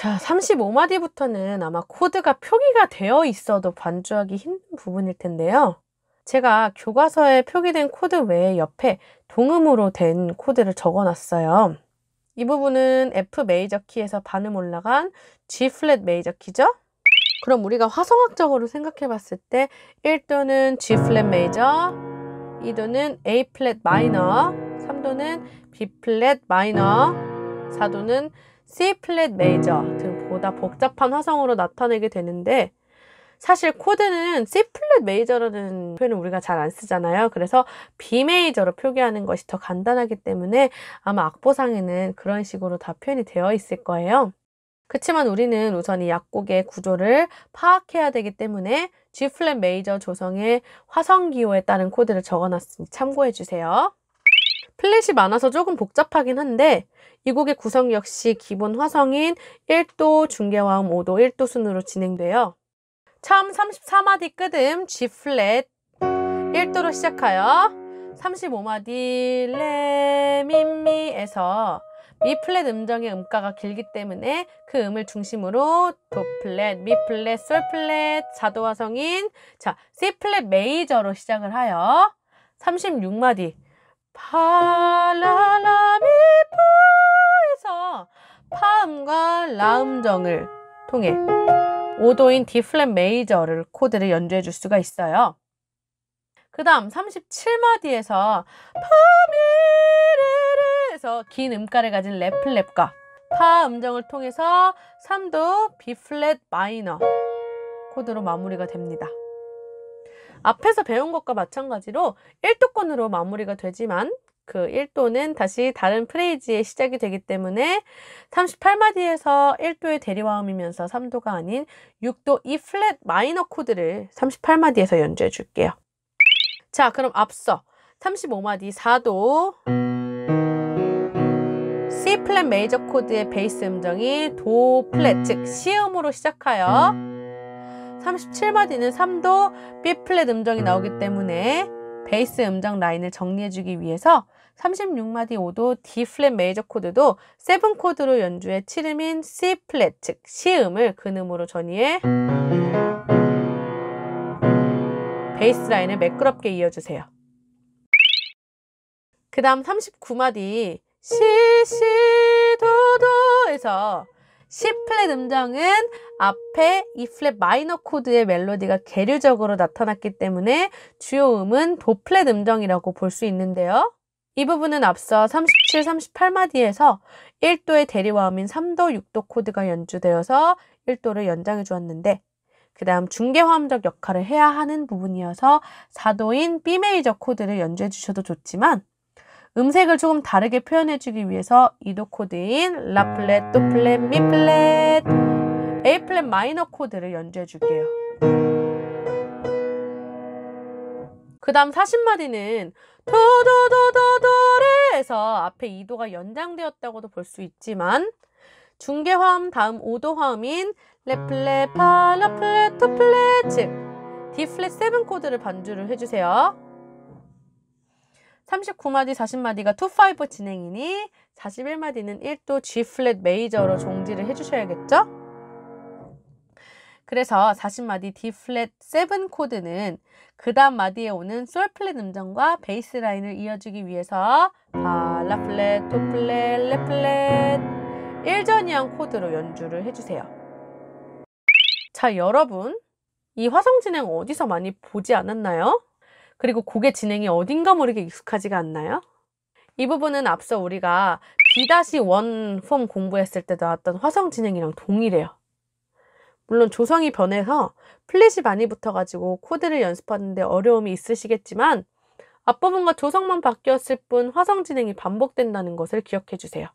자, 35마디부터는 아마 코드가 표기가 되어 있어도 반주하기 힘든 부분일 텐데요. 제가 교과서에 표기된 코드 외에 옆에 동음으로 된 코드를 적어놨어요. 이 부분은 F 메이저 키에서 반음 올라간 G 플랫 메이저 키죠? 그럼 우리가 화성학적으로 생각해 봤을 때 1도는 G 플랫 메이저, 2도는 A 플랫 마이너, 3도는 B 플랫 마이너, 4도는 C 플랫 메이저 등 보다 복잡한 화성으로 나타내게 되는데 사실 코드는 C 플랫 메이저라는 표현을 우리가 잘 안 쓰잖아요. 그래서 B 메이저로 표기하는 것이 더 간단하기 때문에 아마 악보상에는 그런 식으로 다 표현이 되어 있을 거예요. 그렇지만 우리는 우선 이 약곡의 구조를 파악해야 되기 때문에 G 플랫 메이저 조성의 화성 기호에 따른 코드를 적어놨으니 참고해 주세요. 플랫이 많아서 조금 복잡하긴 한데 이 곡의 구성 역시 기본 화성인 1도, 중계화음 5도, 1도 순으로 진행돼요. 처음 34마디 끄듬 G 플랫 1도로 시작하여 35마디 레, 미, 미에서 미 플랫 음정의 음가가 길기 때문에 그 음을 중심으로 도 플랫, 미 플랫, 솔 플랫, 4도 화성인 자, C 플랫 메이저로 시작을 하여 36마디 파라라 미파에서 파음과 라음정을 통해 5도인 D 플랫 메이저를 코드를 연주해 줄 수가 있어요. 그 다음 37마디에서 파미레레에서 긴 음가를 가진 레 플랫과 파 음정을 통해서 3도 B 플랫 마이너 코드로 마무리가 됩니다. 앞에서 배운 것과 마찬가지로 1도권으로 마무리가 되지만 그 1도는 다시 다른 프레이즈의 시작이 되기 때문에 38마디에서 1도의 대리화음이면서 3도가 아닌 6도 E 플랫 마이너 코드를 38마디에서 연주해 줄게요. 자, 그럼 앞서 35마디 4도 C 플랫 메이저 코드의 베이스 음정이 도 플랫, 즉 C음으로 시작하여 37마디는 3도 B 플랫 음정이 나오기 때문에 베이스 음정 라인을 정리해주기 위해서 36마디 5도 D 플랫 메이저 코드도 7 코드로 연주해 7음인 C 플랫, 즉 C음을 근음으로 전이해 베이스 라인을 매끄럽게 이어주세요. 그 다음 39마디 시, 시, 도, 도에서 C 플랫 음정은 앞에 E 플랫 마이너 코드의 멜로디가 계류적으로 나타났기 때문에 주요 음은 도 플랫 음정이라고 볼 수 있는데요. 이 부분은 앞서 37, 38마디에서 1도의 대리화음인 3도, 6도 코드가 연주되어서 1도를 연장해 주었는데 그 다음 중계화음적 역할을 해야 하는 부분이어서 4도인 B 메이저 코드를 연주해 주셔도 좋지만 음색을 조금 다르게 표현해주기 위해서 2도 코드인 라 플랫, 도 플랫, 미 플랫, A 플랫 마이너 코드를 연주해 줄게요. 그 다음 40마디는 도도도도도레에서 앞에 2도가 연장되었다고도 볼 수 있지만 중계화음 다음 5도 화음인 레 플랫, 파, 라 플랫, 도 플랫, 즉 D 플랫 7 코드를 반주를 해주세요. 39마디, 40마디가 2-5 진행이니 41마디는 1도 G 플랫 메이저로 종지를 해주셔야겠죠? 그래서 40마디 D 플랫 7 코드는 그 다음 마디에 오는 솔 플랫 음정과 베이스 라인을 이어주기 위해서 파, 라 플랫, 도 플랫, 레 플랫 1전이한 코드로 연주를 해주세요. 자, 여러분 이 화성 진행 어디서 많이 보지 않았나요? 그리고 곡의 진행이 어딘가 모르게 익숙하지가 않나요? 이 부분은 앞서 우리가 B-1 폼 공부했을 때 나왔던 화성 진행이랑 동일해요. 물론 조성이 변해서 플랫이 많이 붙어가지고 코드를 연습하는데 어려움이 있으시겠지만 앞부분과 조성만 바뀌었을 뿐 화성 진행이 반복된다는 것을 기억해 주세요.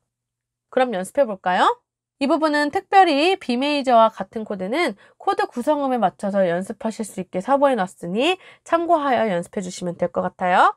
그럼 연습해 볼까요? 이 부분은 특별히 B 메이저와 같은 코드는 코드 구성음에 맞춰서 연습하실 수 있게 사보해 놨으니 참고하여 연습해 주시면 될 것 같아요.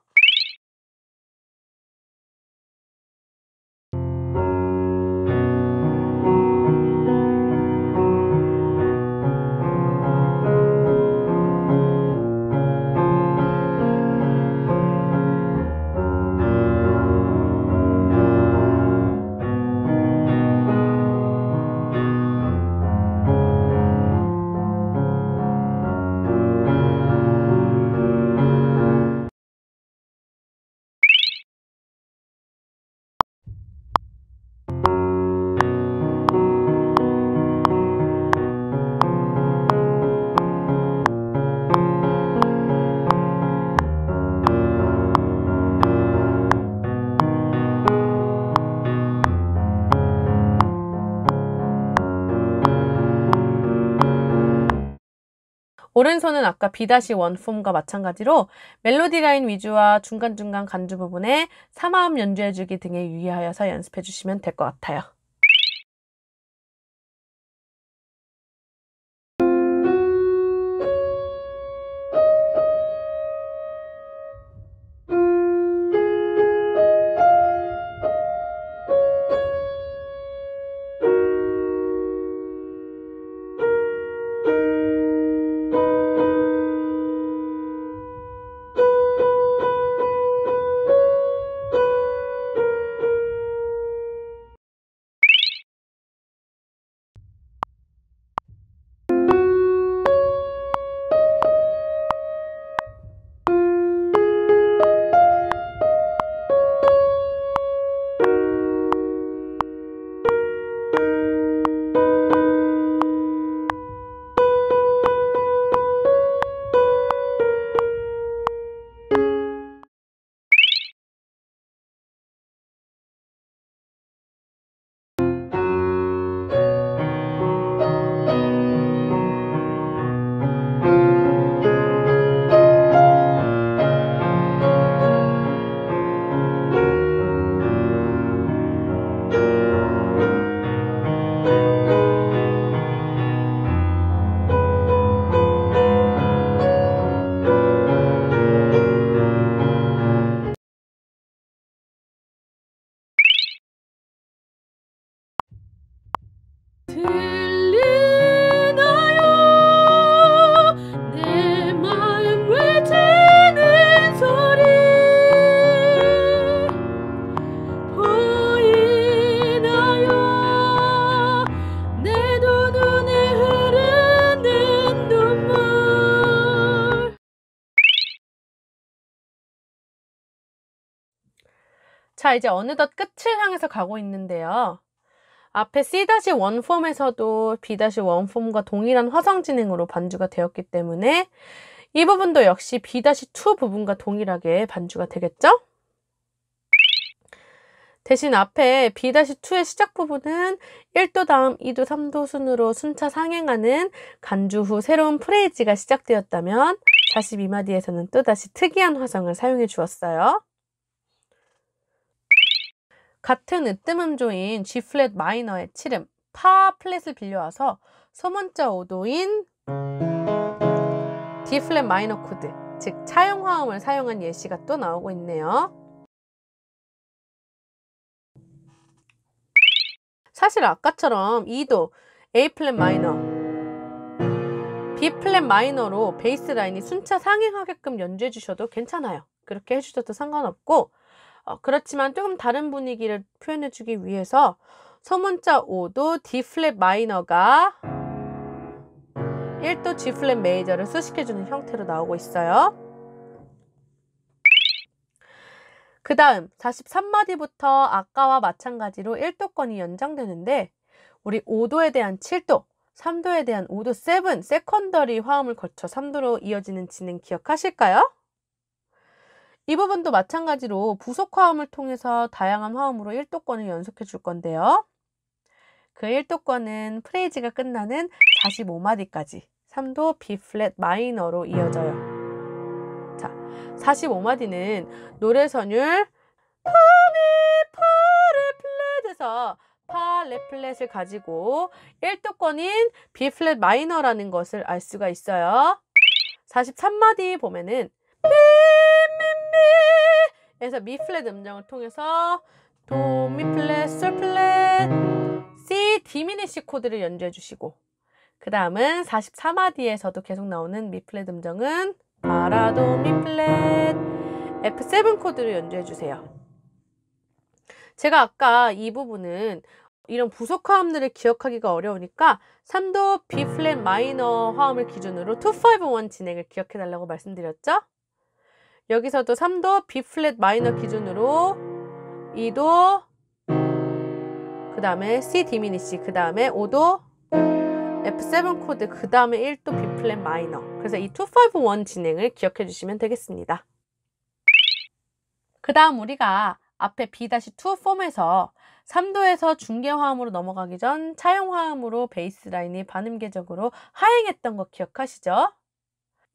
오른손은 아까 B-1 폼과 마찬가지로 멜로디 라인 위주와 중간중간 간주 부분에 3화음 연주해주기 등에 유의하여서 연습해 주시면 될 것 같아요. 자, 이제 어느덧 끝을 향해서 가고 있는데요. 앞에 C-1 폼에서도 B-1 폼과 동일한 화성 진행으로 반주가 되었기 때문에 이 부분도 역시 B-2 부분과 동일하게 반주가 되겠죠? 대신 앞에 B-2의 시작 부분은 1도 다음 2도 3도 순으로 순차 상행하는 간주 후 새로운 프레이즈가 시작되었다면 42마디에서는 또다시 특이한 화성을 사용해 주었어요. 같은 으뜸 음조인 G 플랫 마이너의 7음 파 플랫을 빌려와서 소문자 5도인 D 플랫 마이너 코드, 즉 차용 화음을 사용한 예시가 또 나오고 있네요. 사실 아까처럼 2도 A 플랫 마이너, B 플랫 마이너로 베이스 라인이 순차 상행하게끔 연주해 주셔도 괜찮아요. 그렇게 해주셔도 상관없고, 그렇지만 조금 다른 분위기를 표현해 주기 위해서 소문자 5도 D 플랫 마이너가 1도 G 플랫 메이저를 수식해주는 형태로 나오고 있어요. 그 다음 43마디부터 아까와 마찬가지로 1도권이 연장되는데 우리 5도에 대한 7도, 3도에 대한 5도 7, 세컨더리 화음을 거쳐 3도로 이어지는 진행 기억하실까요? 이 부분도 마찬가지로 부속 화음을 통해서 다양한 화음으로 1도권을 연속해 줄 건데요. 그 1도권은 프레이즈가 끝나는 45마디까지 3도 B 플랫 마이너로 이어져요. 자, 45마디는 노래 선율 파미 파레 플랫에서 파 레 플랫을 가지고 1도권인 B 플랫 마이너라는 것을 알 수가 있어요. 43마디 보면은 에서 미 플랫 음정을 통해서 도, 미 플랫, 솔 플랫, C 디미니시 코드를 연주해 주시고 그 다음은 44마디에서도 계속 나오는 미 플랫 음정은 파라도 미 플랫, F7 코드를 연주해 주세요. 제가 아까 이 부분은 이런 부속 화음들을 기억하기가 어려우니까 3도 B 플랫 마이너 화음을 기준으로 251 진행을 기억해 달라고 말씀드렸죠? 여기서도 3도 B 플랫 마이너 기준으로 2도, 그 다음에 C 디미니시, 그 다음에 5도 F7 코드, 그 다음에 1도 B 플랫 마이너. 그래서 이 251 진행을 기억해 주시면 되겠습니다. 그 다음 우리가 앞에 B-2 폼에서 3도에서 중계 화음으로 넘어가기 전 차용 화음으로 베이스 라인이 반음계적으로 하행했던 거 기억하시죠?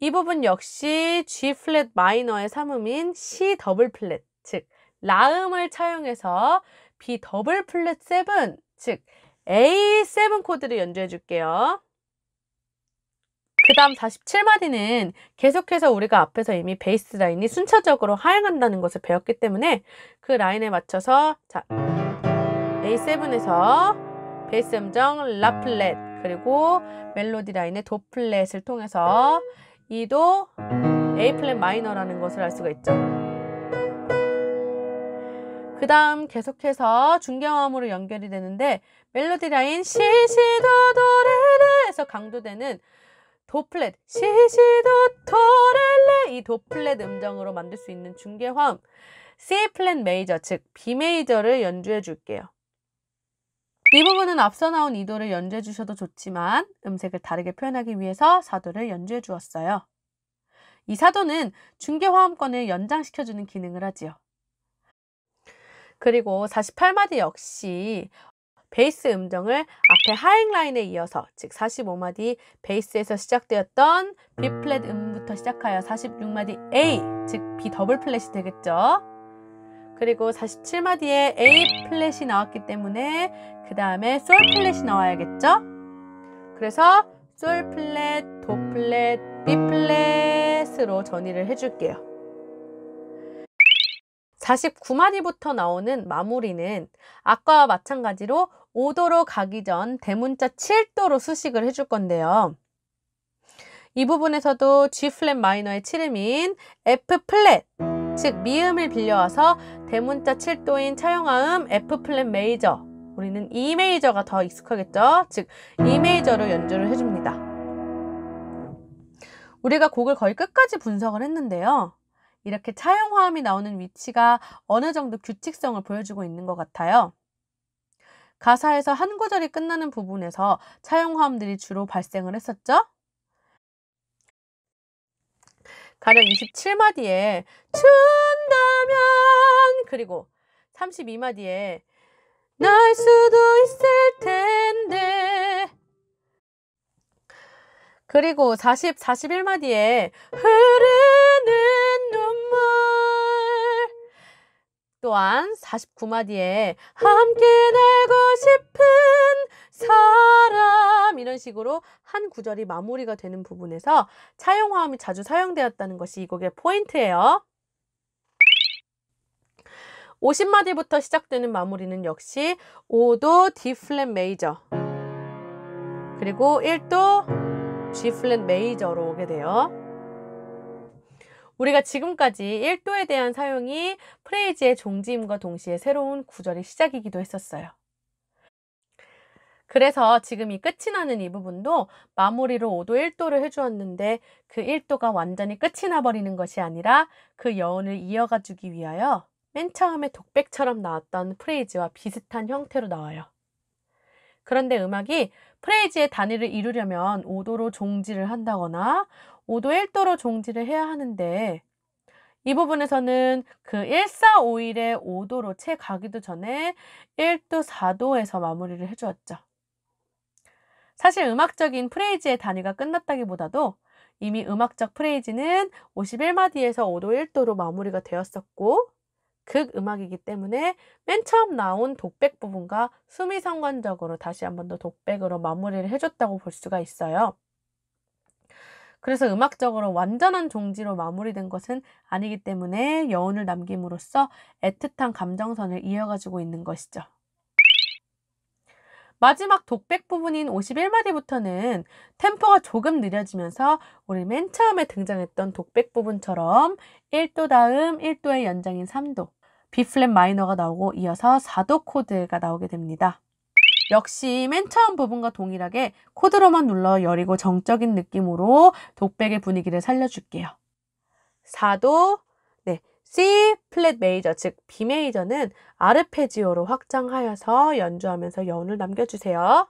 이 부분 역시 G 플랫 마이너의 3음인 C 더블 플랫, 즉 라음을 차용해서 B 더블 플랫 7, 즉 A7 코드를 연주해 줄게요. 그 다음 47마디는 계속해서 우리가 앞에서 이미 베이스 라인이 순차적으로 하행한다는 것을 배웠기 때문에 그 라인에 맞춰서 자 A7에서 베이스 음정 라 플랫 그리고 멜로디 라인의 도 플랫을 통해서 2도 A 플랫 마이너라는 것을 알 수가 있죠. 그 다음 계속해서 중경화음으로 연결이 되는데 멜로디 라인 시, 시, 도, 도, 레, 레에서 강조되는 도 플랫, 시, 시, 도, 도, 레, 레 이 도 플랫 음정으로 만들 수 있는 중계화음 C 플랫 메이저, 즉 B 메이저를 연주해 줄게요. 이 부분은 앞서 나온 2도를 연주해 주셔도 좋지만 음색을 다르게 표현하기 위해서 4도를 연주해 주었어요. 이 4도는 중계화음권을 연장시켜주는 기능을 하지요. 그리고 48마디 역시 베이스 음정을 앞에 하행 라인에 이어서 즉 45마디 베이스에서 시작되었던 B 플랫 음부터 시작하여 46마디 A 즉 B 더블 플랫이 되겠죠. 그리고 47마디에 A 플랫이 나왔기 때문에 그 다음에 솔 플랫이 나와야겠죠. 그래서 솔 플랫, 도 플랫, B 플랫으로 전이를 해줄게요. 49마디부터 나오는 마무리는 아까와 마찬가지로 5도로 가기 전 대문자 7도로 수식을 해줄 건데요. 이 부분에서도 G 플랫 마이너의 7음인 F 플랫, 즉 미음을 빌려와서 대문자 7도인 차용화음 F 플랫 메이저, 우리는 E 메이저가 더 익숙하겠죠? 즉 E 메이저로 연주를 해줍니다. 우리가 곡을 거의 끝까지 분석을 했는데요. 이렇게 차용화음이 나오는 위치가 어느 정도 규칙성을 보여주고 있는 것 같아요. 가사에서 한 구절이 끝나는 부분에서 차용화음들이 주로 발생을 했었죠. 가령 27마디에 춘다면, 그리고 32마디에 날 수도 있을 텐데, 그리고 41마디에 흐르는 눈물, 또한 49마디에 함께 날고 싶은 사람, 이런 식으로 한 구절이 마무리가 되는 부분에서 차용화음이 자주 사용되었다는 것이 이 곡의 포인트예요. 50마디부터 시작되는 마무리는 역시 5도 D 플랫 메이저, 그리고 1도 G 플랫 메이저로 오게 돼요. 우리가 지금까지 1도에 대한 사용이 프레이즈의 종지임과 동시에 새로운 구절의 시작이기도 했었어요. 그래서 지금 이 끝이 나는 이 부분도 마무리로 5도 1도를 해주었는데, 그 1도가 완전히 끝이 나버리는 것이 아니라 그 여운을 이어가 주기 위하여 맨 처음에 독백처럼 나왔던 프레이즈와 비슷한 형태로 나와요. 그런데 음악이 프레이즈의 단위를 이루려면 5도로 종지를 한다거나 5도 1도로 종지를 해야 하는데, 이 부분에서는 그 1451의 5도로 채 가기도 전에 1도 4도에서 마무리를 해주었죠. 사실 음악적인 프레이즈의 단위가 끝났다기보다도 이미 음악적 프레이즈는 51마디에서 5도 1도로 마무리가 되었었고, 극 음악이기 때문에 맨 처음 나온 독백 부분과 수미상관적으로 다시 한 번 더 독백으로 마무리를 해줬다고 볼 수가 있어요. 그래서 음악적으로 완전한 종지로 마무리된 것은 아니기 때문에 여운을 남김으로써 애틋한 감정선을 이어가지고 있는 것이죠. 마지막 독백 부분인 51마디부터는 템포가 조금 느려지면서 우리 맨 처음에 등장했던 독백 부분처럼 1도 다음 1도의 연장인 3도, B 플랫 마이너가 나오고 이어서 4도 코드가 나오게 됩니다. 역시 맨 처음 부분과 동일하게 코드로만 눌러 여리고 정적인 느낌으로 독백의 분위기를 살려줄게요. 4도, C 플랫 메이저, 즉 B 메이저는 아르페지오로 확장하여서 연주하면서 여운을 남겨주세요.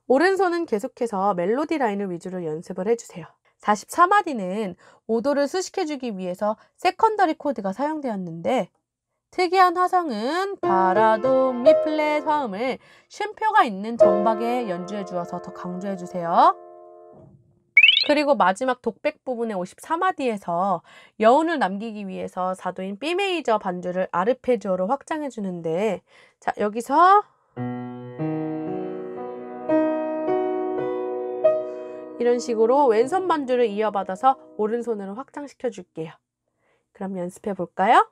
오른손은 계속해서 멜로디 라인을 위주로 연습을 해주세요. 44마디는 5도를 수식해주기 위해서 세컨더리 코드가 사용되었는데, 특이한 화성은 바라도 미 플랫 화음을 쉼표가 있는 정박에 연주해 주어서 더 강조해 주세요. 그리고 마지막 독백 부분의 54마디에서 여운을 남기기 위해서 4도인 B 메이저 반주를 아르페지오로 확장해 주는데, 자, 여기서 이런 식으로 왼손 반주를 이어받아서 오른손으로 확장시켜 줄게요. 그럼 연습해 볼까요?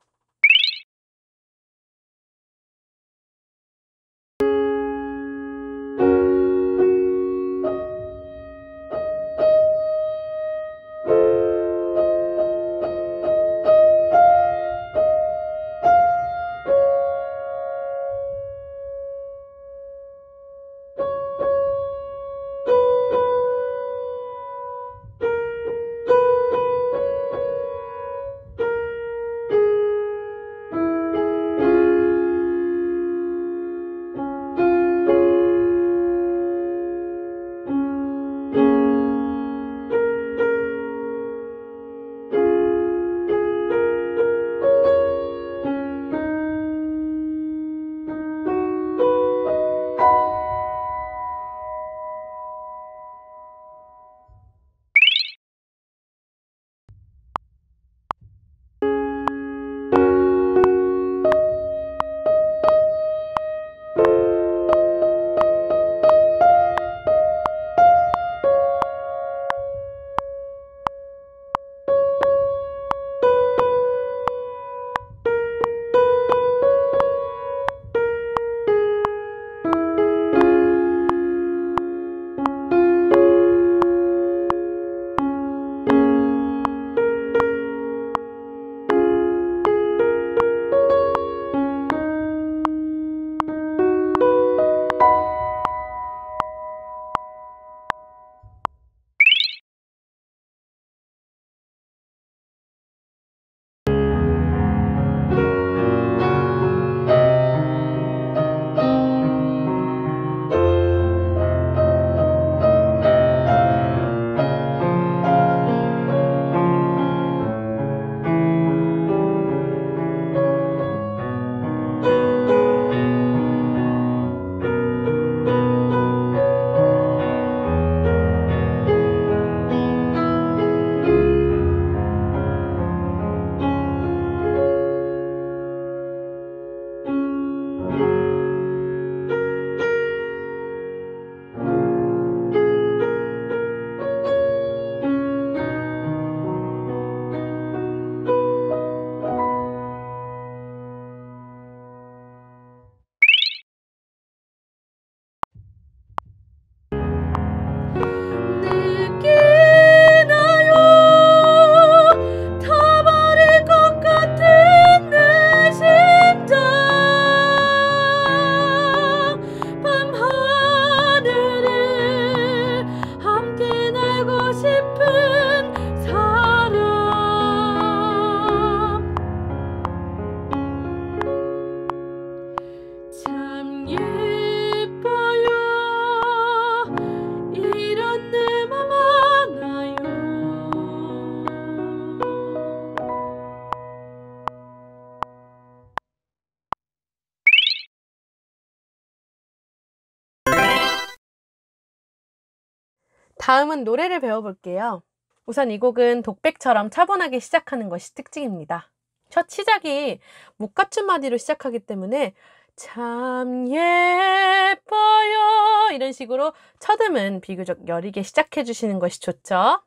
다음은 노래를 배워볼게요. 우선 이 곡은 독백처럼 차분하게 시작하는 것이 특징입니다. 첫 시작이 목받침마디로 시작하기 때문에 참 예뻐요 이런 식으로 첫 음은 비교적 여리게 시작해 주시는 것이 좋죠.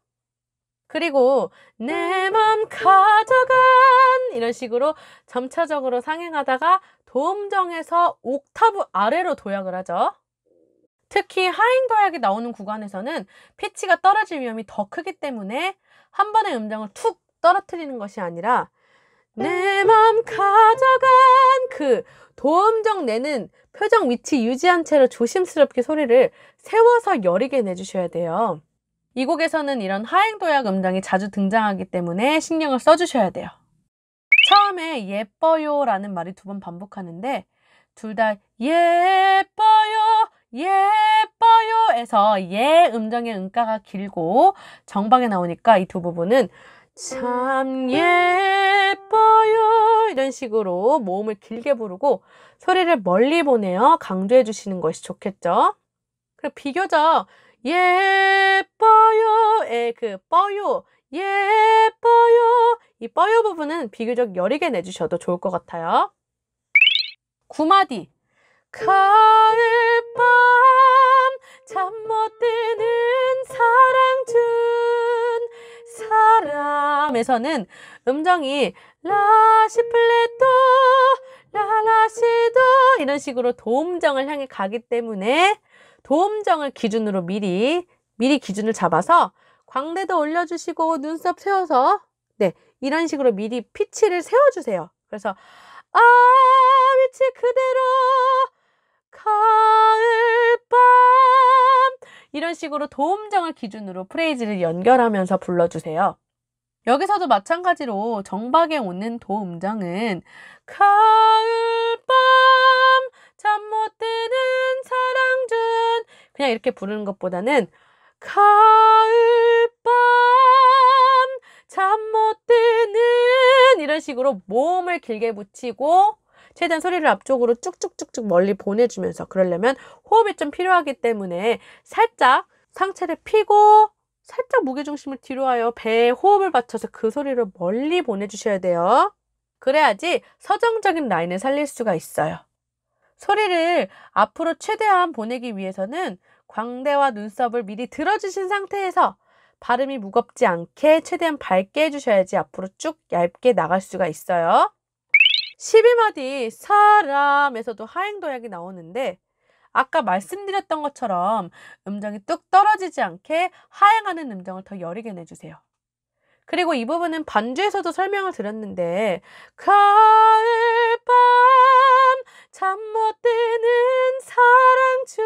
그리고 내 맘 가져간 이런 식으로 점차적으로 상행하다가 도음정에서 옥타브 아래로 도약을 하죠. 특히 하행 도약이 나오는 구간에서는 피치가 떨어질 위험이 더 크기 때문에 한 번의 음정을 툭 떨어뜨리는 것이 아니라 내 맘 가져간 그 도음정 내는 표정 위치 유지한 채로 조심스럽게 소리를 세워서 여리게 내주셔야 돼요. 이 곡에서는 이런 하행 도약 음정이 자주 등장하기 때문에 신경을 써주셔야 돼요. 처음에 예뻐요 라는 말이 2번 반복하는데 둘 다 예뻐요 예뻐요 에서 예 음정의 음가가 길고 정박에 나오니까 이 두 부분은 참 예뻐요 이런 식으로 모음을 길게 부르고 소리를 멀리 보내어 강조해 주시는 것이 좋겠죠. 그리고 비교적 예뻐요의 그 뻐요 예뻐요 이 뻐요 부분은 비교적 여리게 내주셔도 좋을 것 같아요. 9마디 가을밤 잠 못 드는 사랑 준 사람에서는 음정이 라시플레토 라라시도 이런 식으로 도음정을 향해 가기 때문에 도음정을 기준으로 미리 기준을 잡아서 광대도 올려주시고 눈썹 세워서 네 이런 식으로 미리 피치를 세워주세요. 그래서 아 위치 그대로 가을밤 이런 식으로 도음정을 기준으로 프레이즈를 연결하면서 불러주세요. 여기서도 마찬가지로 정박에 오는 도음정은 가을밤 잠 못 드는 사랑 준 그냥 이렇게 부르는 것보다는 가을밤 잠 못 드는 이런 식으로 모음을 길게 붙이고 최대한 소리를 앞쪽으로 쭉쭉쭉쭉 멀리 보내주면서 그러려면 호흡이 좀 필요하기 때문에 살짝 상체를 펴고 살짝 무게중심을 뒤로 하여 배에 호흡을 받쳐서 그 소리를 멀리 보내주셔야 돼요. 그래야지 서정적인 라인을 살릴 수가 있어요. 소리를 앞으로 최대한 보내기 위해서는 광대와 눈썹을 미리 들어주신 상태에서 발음이 무겁지 않게 최대한 밝게 해주셔야지 앞으로 쭉 얇게 나갈 수가 있어요. 12마디 사람에서도 하행 도약이 나오는데 아까 말씀드렸던 것처럼 음정이 뚝 떨어지지 않게 하행하는 음정을 더 여리게 내주세요. 그리고 이 부분은 반주에서도 설명을 드렸는데 가을밤 잠 못 드는 사랑 준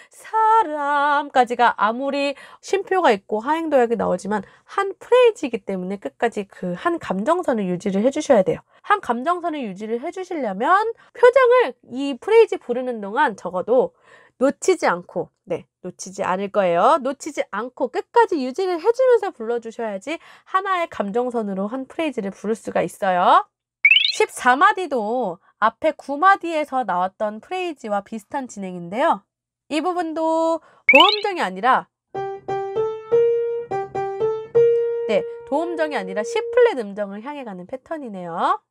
사람까지가 아무리 쉼표가 있고 하행도약이 나오지만 한 프레이즈이기 때문에 끝까지 그 한 감정선을 유지를 해주셔야 돼요. 한 감정선을 유지를 해주시려면 표정을 이 프레이즈 부르는 동안 적어도 놓치지 않고 놓치지 않을 거예요. 놓치지 않고 끝까지 유지를 해주면서 불러주셔야지 하나의 감정선으로 한 프레이즈를 부를 수가 있어요. 14마디도 앞에 9마디에서 나왔던 프레이즈와 비슷한 진행인데요. 이 부분도 도음정이 아니라 도음정이 아니라 C플랫 음정을 향해 가는 패턴이네요.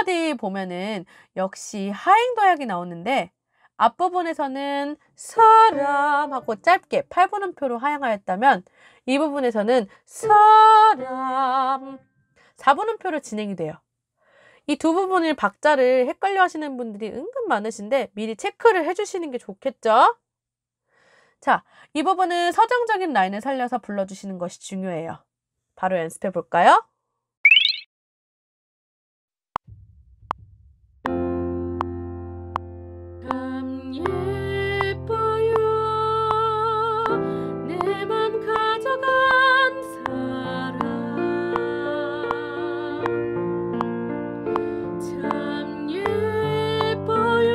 16마디 보면은 역시 하행도약이 나오는데 앞부분에서는 사람하고 짧게 8분음표로 하행하였다면 이 부분에서는 사람 4분음표로 진행이 돼요. 이 두 부분을 박자를 헷갈려 하시는 분들이 은근 많으신데 미리 체크를 해주시는 게 좋겠죠? 자, 이 부분은 서정적인 라인을 살려서 불러주시는 것이 중요해요. 바로 연습해 볼까요? 참 예뻐요 내 맘 가져간 사람 참 예뻐요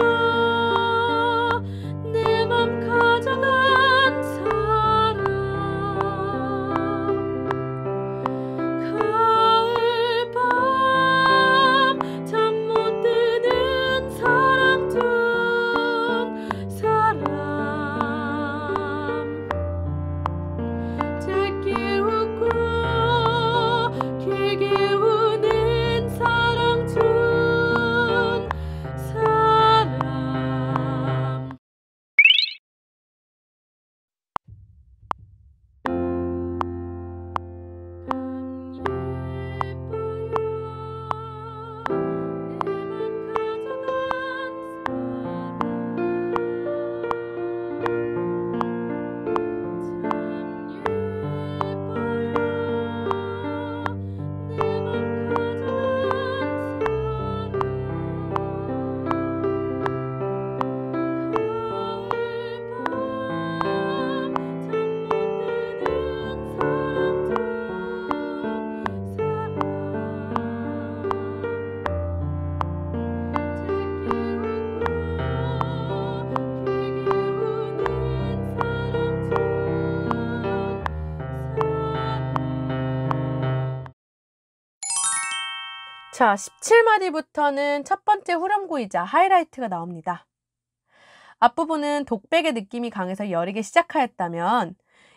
내 맘 가져간 사람 가을밤 잠 못 드는 사랑 준 자, 17마디부터는 첫 번째 후렴구이자 하이라이트가 나옵니다. 앞부분은 독백의 느낌이 강해서 여리게 시작하였다면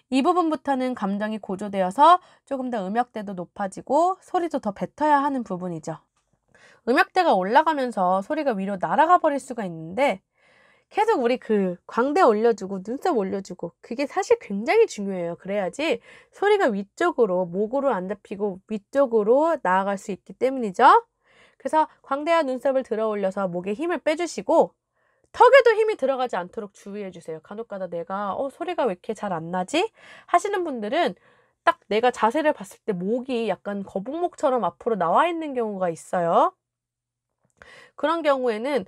이 부분부터는 감정이 고조되어서 조금 더 음역대도 높아지고 소리도 더 뱉어야 하는 부분이죠. 음역대가 올라가면서 소리가 위로 날아가 버릴 수가 있는데 계속 우리 그 광대 올려주고 눈썹 올려주고 그게 사실 굉장히 중요해요. 그래야지 소리가 위쪽으로 목으로 안 잡히고 위쪽으로 나아갈 수 있기 때문이죠. 그래서 광대와 눈썹을 들어 올려서 목에 힘을 빼주시고 턱에도 힘이 들어가지 않도록 주의해 주세요. 간혹가다 내가 소리가 왜 이렇게 잘 안 나지? 하시는 분들은 딱 내가 자세를 봤을 때 목이 약간 거북목처럼 앞으로 나와 있는 경우가 있어요. 그런 경우에는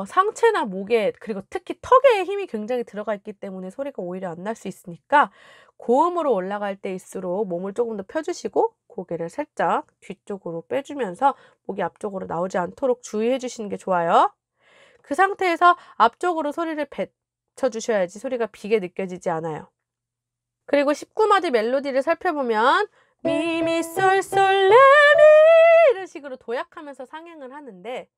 상체나 목에 그리고 특히 턱에 힘이 굉장히 들어가 있기 때문에 소리가 오히려 안 날 수 있으니까 고음으로 올라갈 때일수록 몸을 조금 더 펴주시고 고개를 살짝 뒤쪽으로 빼주면서 목이 앞쪽으로 나오지 않도록 주의해 주시는 게 좋아요. 그 상태에서 앞쪽으로 소리를 뱉어주셔야지 소리가 비게 느껴지지 않아요. 그리고 19마디 멜로디를 살펴보면 미미솔솔레미 이런 식으로 도약하면서 상행을 하는데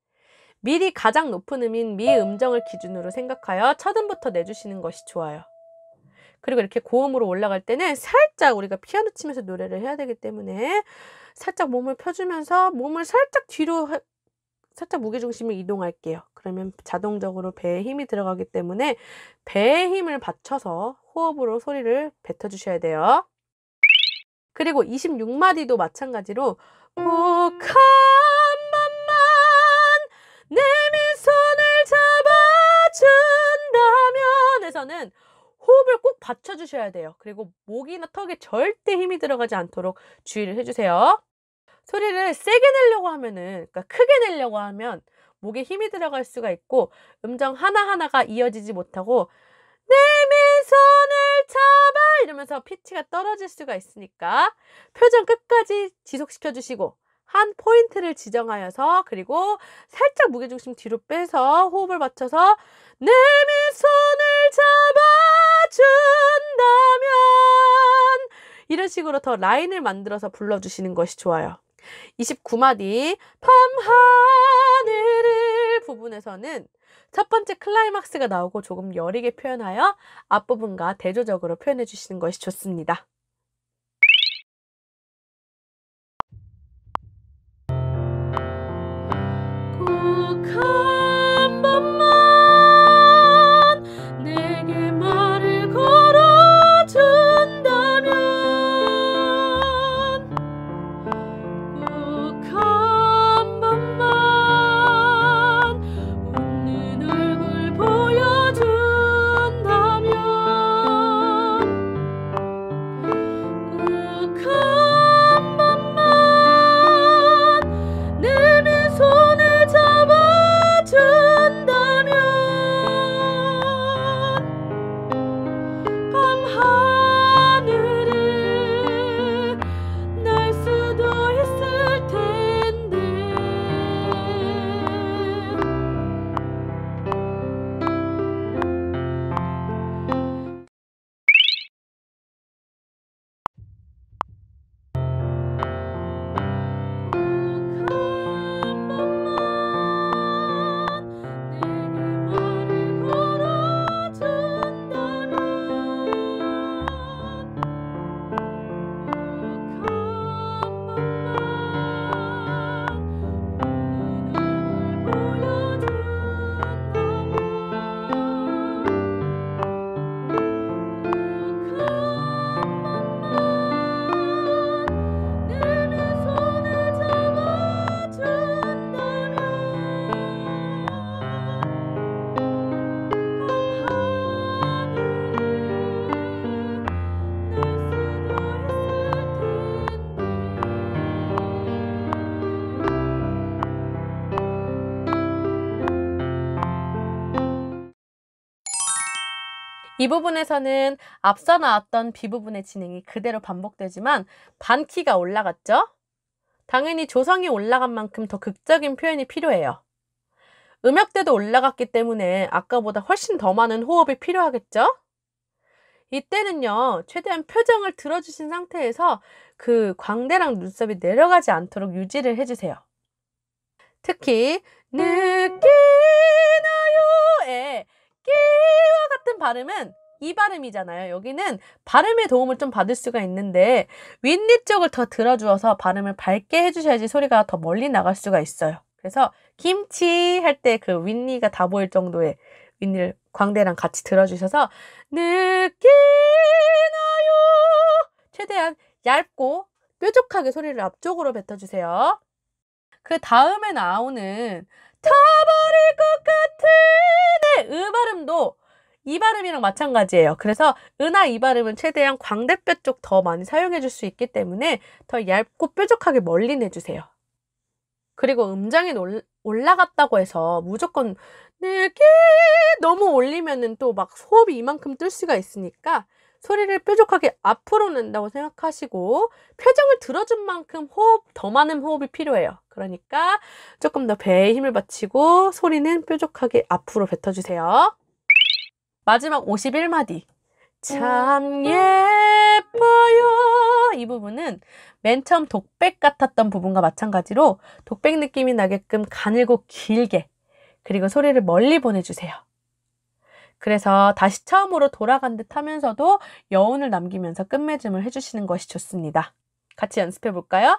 미리 가장 높은 음인 미 음정을 기준으로 생각하여 첫 음부터 내주시는 것이 좋아요. 그리고 이렇게 고음으로 올라갈 때는 살짝 우리가 피아노 치면서 노래를 해야 되기 때문에 살짝 몸을 펴주면서 몸을 살짝 뒤로 살짝 무게중심을 이동할게요. 그러면 자동적으로 배에 힘이 들어가기 때문에 배에 힘을 받쳐서 호흡으로 소리를 뱉어주셔야 돼요. 그리고 26마디도 마찬가지로 꼭 한 번만 내 손을 잡아준다면 에서는 호흡을 꼭 받쳐주셔야 돼요. 그리고 목이나 턱에 절대 힘이 들어가지 않도록 주의를 해주세요. 소리를 세게 내려고 하면은, 그러니까 크게 내려고 하면 목에 힘이 들어갈 수가 있고 음정 하나하나가 이어지지 못하고 내 손을 잡아 이러면서 피치가 떨어질 수가 있으니까 표정 끝까지 지속시켜 주시고 한 포인트를 지정하여서 그리고 살짝 무게중심 뒤로 빼서 호흡을 맞춰서 내 손을 잡아준다면 이런 식으로 더 라인을 만들어서 불러주시는 것이 좋아요. 29마디 밤하늘을 부분에서는 첫 번째 클라이막스가 나오고 조금 여리게 표현하여 앞부분과 대조적으로 표현해 주시는 것이 좋습니다. 꼭 한 번만 내게 말을 걸어준다면 꼭 한 번만 웃는 얼굴 보여준다면 꼭 한 번만 내 손을 잡아준다면 밤하늘을 날 수도 있을 텐데 이 부분에서는 앞서 나왔던 B 부분의 진행이 그대로 반복되지만 반키가 올라갔죠? 당연히 조성이 올라간 만큼 더 극적인 표현이 필요해요. 음역대도 올라갔기 때문에 아까보다 훨씬 더 많은 호흡이 필요하겠죠? 이때는요, 최대한 표정을 들어주신 상태에서 그 광대랑 눈썹이 내려가지 않도록 유지를 해주세요. 특히 느끼나요의 끼와 같은 발음은 이 발음이잖아요. 여기는 발음의 도움을 좀 받을 수가 있는데 윗니 쪽을 더 들어주어서 발음을 밝게 해주셔야지 소리가 더 멀리 나갈 수가 있어요. 그래서 김치 할 때 그 윗니가 다 보일 정도의 윗니를 광대랑 같이 들어주셔서 느끼나요 최대한 얇고 뾰족하게 소리를 앞쪽으로 뱉어주세요. 그 다음에 나오는 타버릴 것 같은 의 발음도 이 발음이랑 마찬가지예요. 그래서 으나 이 발음은 최대한 광대뼈 쪽 더 많이 사용해 줄 수 있기 때문에 더 얇고 뾰족하게 멀리 내주세요. 그리고 음장이 올라갔다고 해서 무조건 느끼 너무 올리면은 또 막 호흡이 이만큼 뜰 수가 있으니까 소리를 뾰족하게 앞으로 낸다고 생각하시고 표정을 들어준 만큼 더 많은 호흡이 필요해요. 그러니까 조금 더 배에 힘을 받치고 소리는 뾰족하게 앞으로 뱉어주세요. 마지막 51마디. 참 예뻐요. 이 부분은 맨 처음 독백 같았던 부분과 마찬가지로 독백 느낌이 나게끔 가늘고 길게 그리고 소리를 멀리 보내주세요. 그래서 다시 처음으로 돌아간 듯 하면서도 여운을 남기면서 끝맺음을 해주시는 것이 좋습니다. 같이 연습해 볼까요?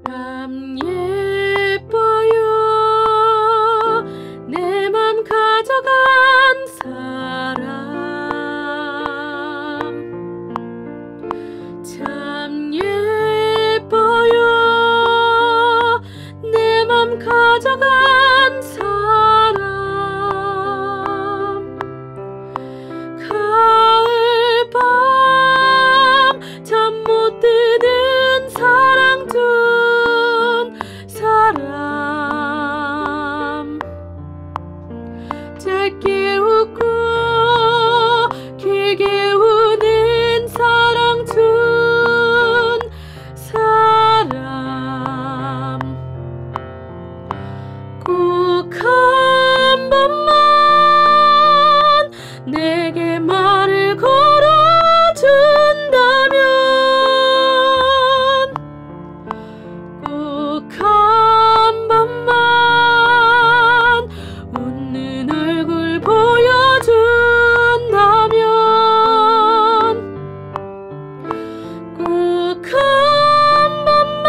참 예뻐요 내 맘 가져간 사람 참 예뻐요 내 맘 가져간 사람 가을 밤 잠 못 드는 사랑 중 사람 짧게 웃고 길게 우는 사랑 준 사람 꼭 한 번만 내게 말을 걸어준다면 한 번만 웃는 얼굴 보여준다면 꼭 한 번만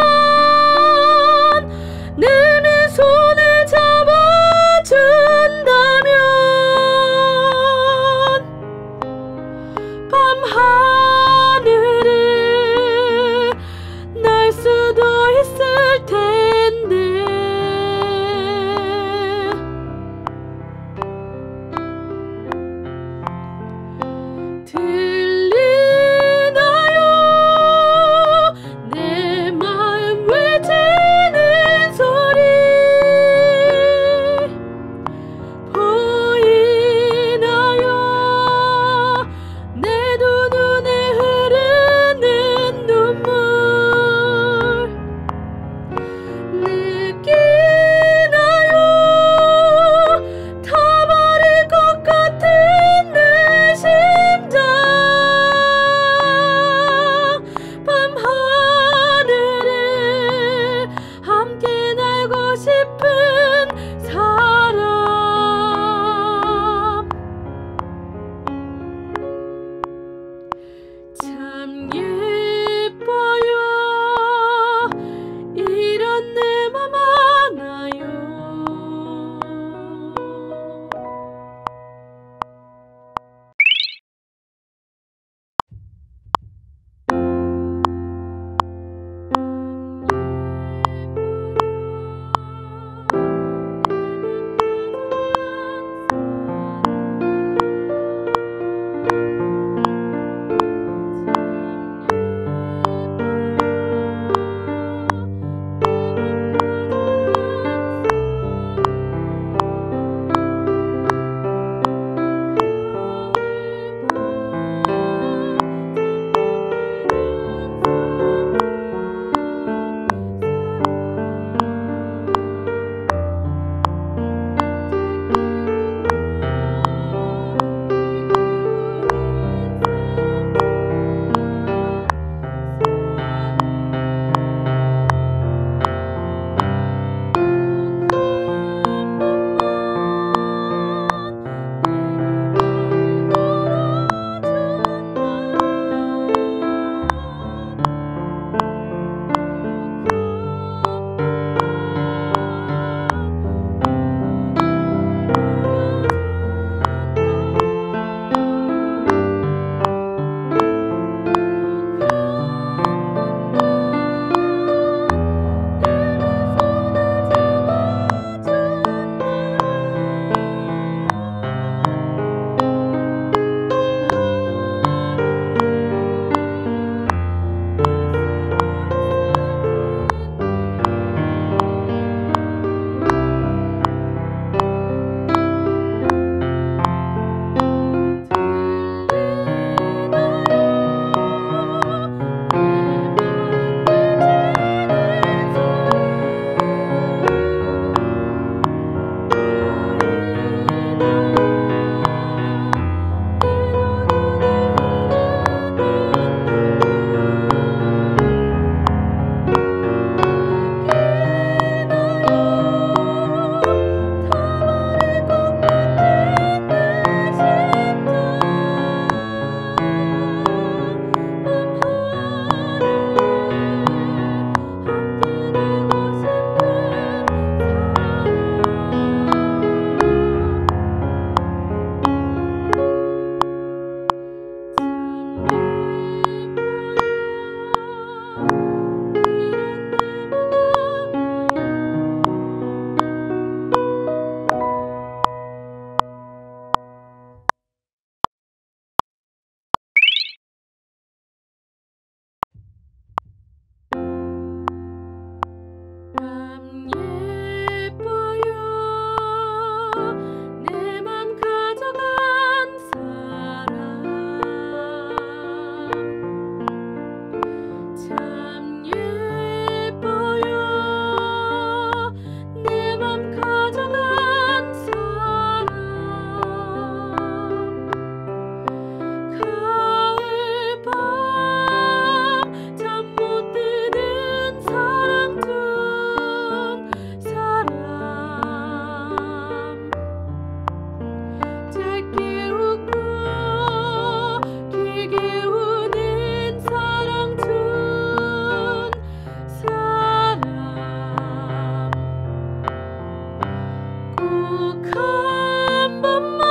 한 번만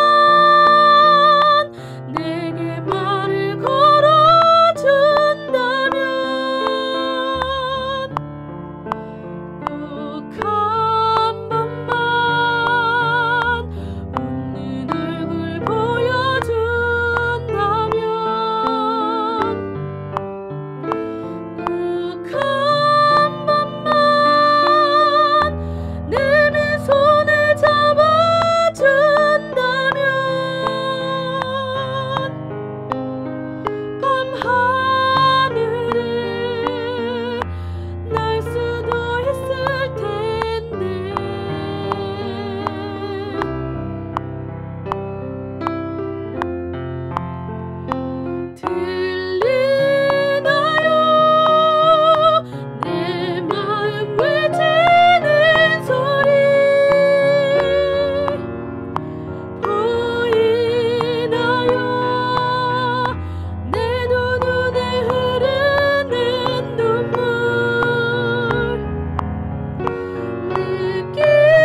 내게 말을 걸어준다면 꼭 한 번만 웃는 얼굴 보여준다면 꼭 한 번만 내민 손을 잡아준다면 밤하늘을 날 수도 있을 텐데 들리나요 내 마음 외치는 소리 보이나요 내 두 눈에 흐르는 눈물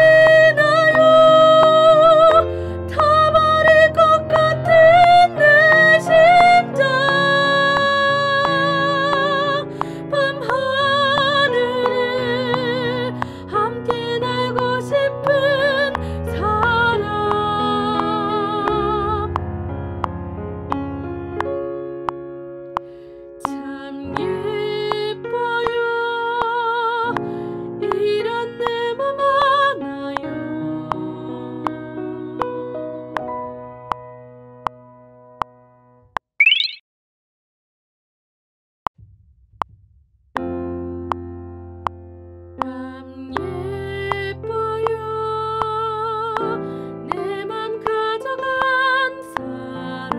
느끼나요 타버릴 것 같은 내 심장 밤하늘을 함께 날고 싶은 사람 참 예뻐요 이런 내 맘 하나요 참 예뻐요 내 맘 가져간 사람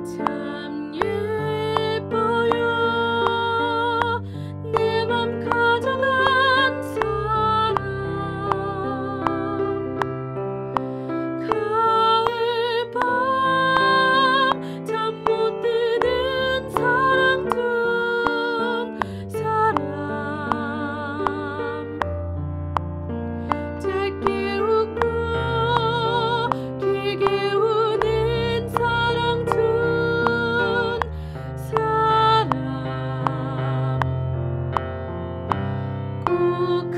참 예뻐요 내 맘 가져간 사람 가을밤 잠 못 드는 사랑 준 사람 짧게 웃고 길게 우는 사랑 준 사람 꼭